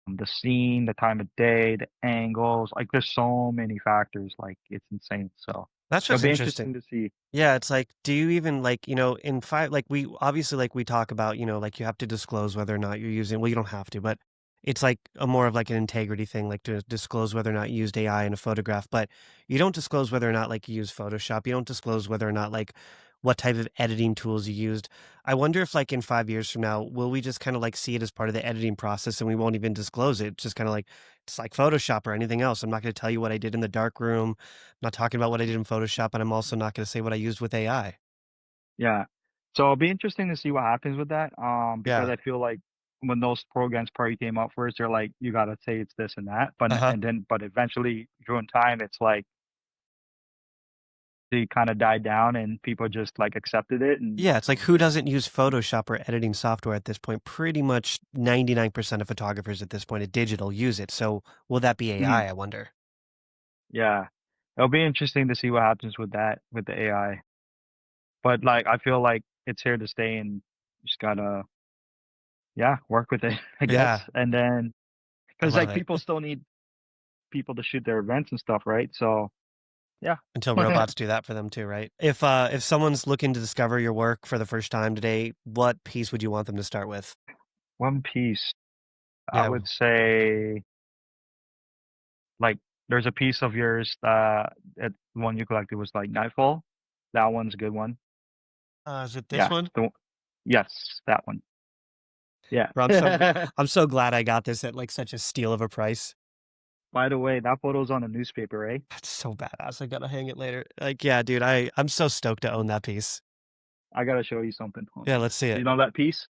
the scene, the time of day, the angles, like there's so many factors, like it's insane. So
That's
it'll
just
be
interesting.
interesting to see.
Yeah, it's like, do you even like, in five, like we obviously like we talk about, like you have to disclose whether or not you're using, well, you don't have to, but it's like a more of like an integrity thing, like to disclose whether or not you used AI in a photograph, but you don't disclose whether or not like you use Photoshop. You don't disclose whether or not like what type of editing tools you used. I wonder if like in 5 years from now, will we just kind of like see it as part of the editing process and we won't even disclose it? It's just kind of like, it's like Photoshop or anything else. I'm not going to tell you what I did in the dark room. Not talking about what I did in Photoshop, and I'm also not gonna say what I used with AI.
Yeah. So it'll be interesting to see what happens with that. Because
Yeah.
I feel like when those programs probably came out first, they're like, you gotta say it's this and that.
Uh-huh.
But eventually during time, it's like they kind of died down and people just like accepted it and
Yeah, it's like who doesn't use Photoshop or editing software at this point? Pretty much 99% of photographers at this point at digital use it, so will that be
Mhm.
AI, I wonder?
Yeah. It'll be interesting to see what happens with that with the AI. But like I feel like it's here to stay and just gotta yeah, work with it, I guess.
Yeah,
And then
I
because
love
like
it.
people still need people to shoot their events and stuff, right? So Yeah.
Until robots do that for them too, right? If someone's looking to discover your work for the first time today, what piece would you want them to start with?
One Piece. I
Yeah.
would say like there's a piece of yours one you collected was like Nightfall. That one's a good one.
Is it this
Yeah.
one?
Yes, that one. Yeah.
Bro, I'm so glad I got this at like such a steal of a price.
By the way, that photo's on the newspaper, right?
That's so badass. I gotta hang it later. Like, yeah, dude, I'm so stoked to own that piece.
I gotta show you something. Hold
Yeah,
on.
let's see
You
it.
know that piece?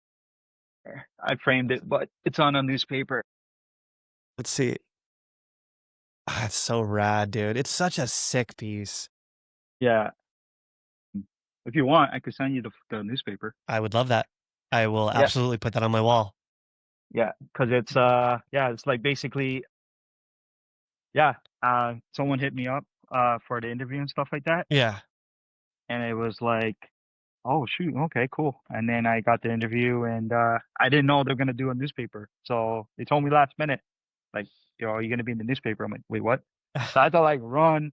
I framed it, but it's on a newspaper.
Let's see. Ah, it's so rad, dude. It's such a sick piece.
Yeah. If you want, I could send you the newspaper.
I would love that. I will
Yeah.
absolutely put that on my wall.
Yeah. Because it's yeah, it's like basically yeah. Someone hit me up for the interview and stuff like that,
Yeah.
and it was like, oh shoot, okay, cool. And then I got the interview, and I didn't know they're gonna do a newspaper, so they told me last minute, like, yo, are you gonna be in the newspaper? I'm like, wait, what? So I had to like run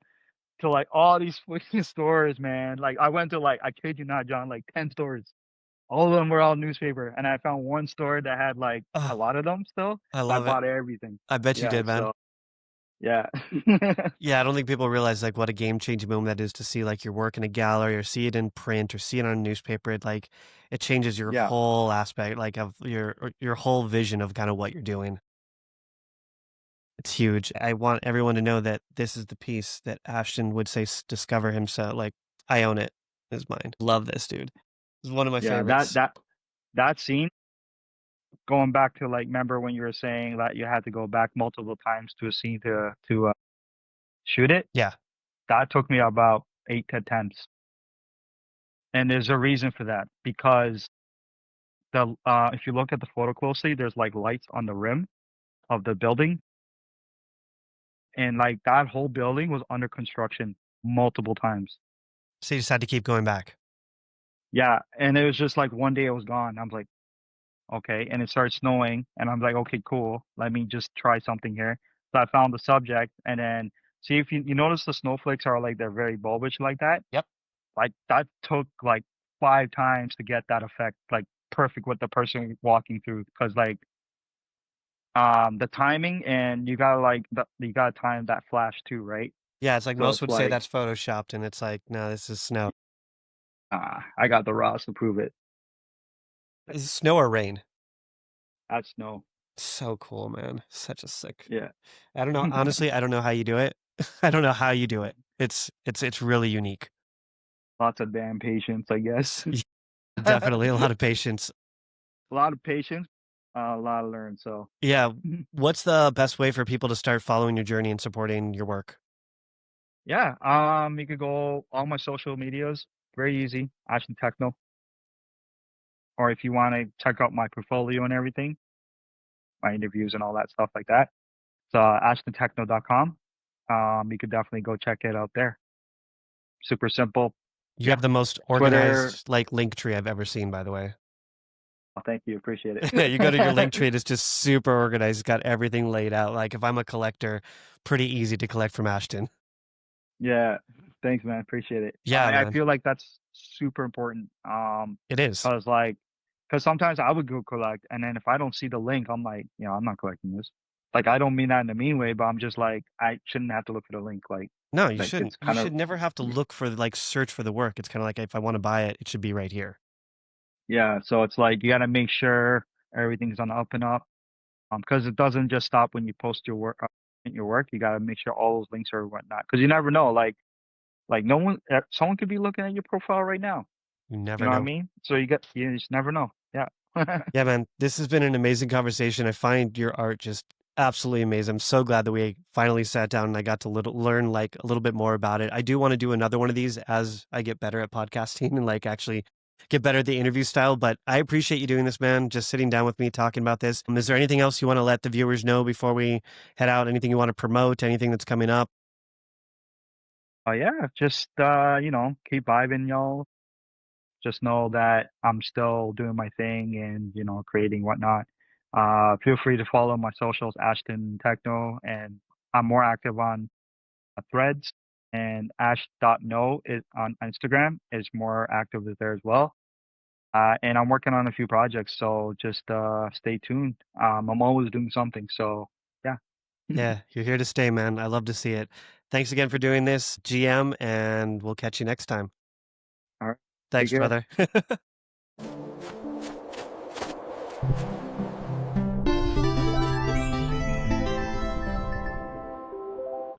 to like all these freaking stores, man. Like I went to like, I kid you not, John, like 10 stores. All of them were all newspaper, and I found one store that had like a
Oh,
lot of them still.
I
So I
love it.
bought everything.
I bet you
Yeah,
did, man.
so yeah.
Yeah, I don't think people realize like what a game-changing moment that is to see like your work in a gallery or see it in print or see it on a newspaper. It changes your
Yeah,
whole aspect like of your whole vision of kind of what you're doing. It's huge. I want everyone to know that this is the piece that Ashton would say discover himself. Like I own it. Is mine. Love this, dude. This is one of my
yeah. That
favorites.
that that scene, going back to like, remember when you were saying that you had to go back multiple times to a scene to shoot it?
Yeah.
That took me about 8 attempts, and there's a reason for that because the if you look at the photo closely, there's like lights on the rim of the building, and like that whole building was under construction multiple times.
So you just had to keep going back.
Yeah, and it was just like one day it was gone. I was like, okay, and it started snowing, and I'm like, okay, cool. Let me just try something here. So I found the subject, and then see if you notice the snowflakes are like they're very bulbish like that.
Yep.
Like that took like 5 times to get that effect, like perfect with the person walking through, because like the timing, and you gotta like you gotta time that flash too, right?
Yeah, it's like
So
most
it's
would say
like
that's photoshopped, and it's like, no, this is snow.
I got the raws to prove it.
Is it snow or rain?
That's snow.
So cool, man. Such a sick.
Yeah.
I don't know. Honestly, I don't know how you do it. I don't know how you do it. It's really unique.
Lots of damn patience, I guess.
Y- Definitely a lot of patience.
A lot of patience, a lot to learn. So,
Yeah. What's the best way for people to start following your journey and supporting your work?
yeah, you could go all my social medias, very easy, Ashton Techno. Or if you want to check out my portfolio and everything, my interviews and all that stuff like that, it's ashtontechno.com. You could definitely go check it out there. Super simple.
You
Yeah,
have the most
Twitter.
organized like link tree I've ever seen, by the way.
Oh, thank you, appreciate it.
You go to your link tree, it's just super organized. It's got everything laid out. Like if I'm a collector, pretty easy to collect from Ashton.
Yeah, thanks, man. Appreciate it.
Yeah,
I
man.
feel like that's super important.
It is.
Cause like, cause sometimes I would go collect, and then if I don't see the link, I'm like, I'm not collecting this. Like, I don't mean that in a mean way, but I'm just like, I shouldn't have to look for the link.
No, you
Like
shouldn't.
it's
You
kind of,
should never have to look for like search for the work. It's kind of like if I want to buy it, it should be right here.
yeah. So it's like you got to make sure everything's on the up and up. Because it doesn't just stop when you post your work. You got to make sure all those links are whatnot. Because you never know. Like no one, someone could be looking at your profile right now.
You
You
never
know what I
know.
mean? So you just never know. Yeah.
Yeah, man, this has been an amazing conversation. I find your art just absolutely amazing. I'm so glad that we finally sat down and I got to learn like a little bit more about it. I do want to do another one of these as I get better at podcasting and like actually get better at the interview style. But I appreciate you doing this, man. Just sitting down with me, talking about this. Is there anything else you want to let the viewers know before we head out? Anything you want to promote? Anything that's coming up?
Yeah, just keep vibing, y'all. Just know that I'm still doing my thing and creating whatnot. Feel free to follow my socials, Ashton Techno, and I'm more active on Threads and ash.no is on Instagram is more active there as well. And I'm working on a few projects, so just stay tuned. I'm always doing something, so yeah.
Yeah, you're here to stay, man. I love to see it. Thanks again for doing this, GM, and we'll catch you next time.
All right, take
Thanks,
care.
brother.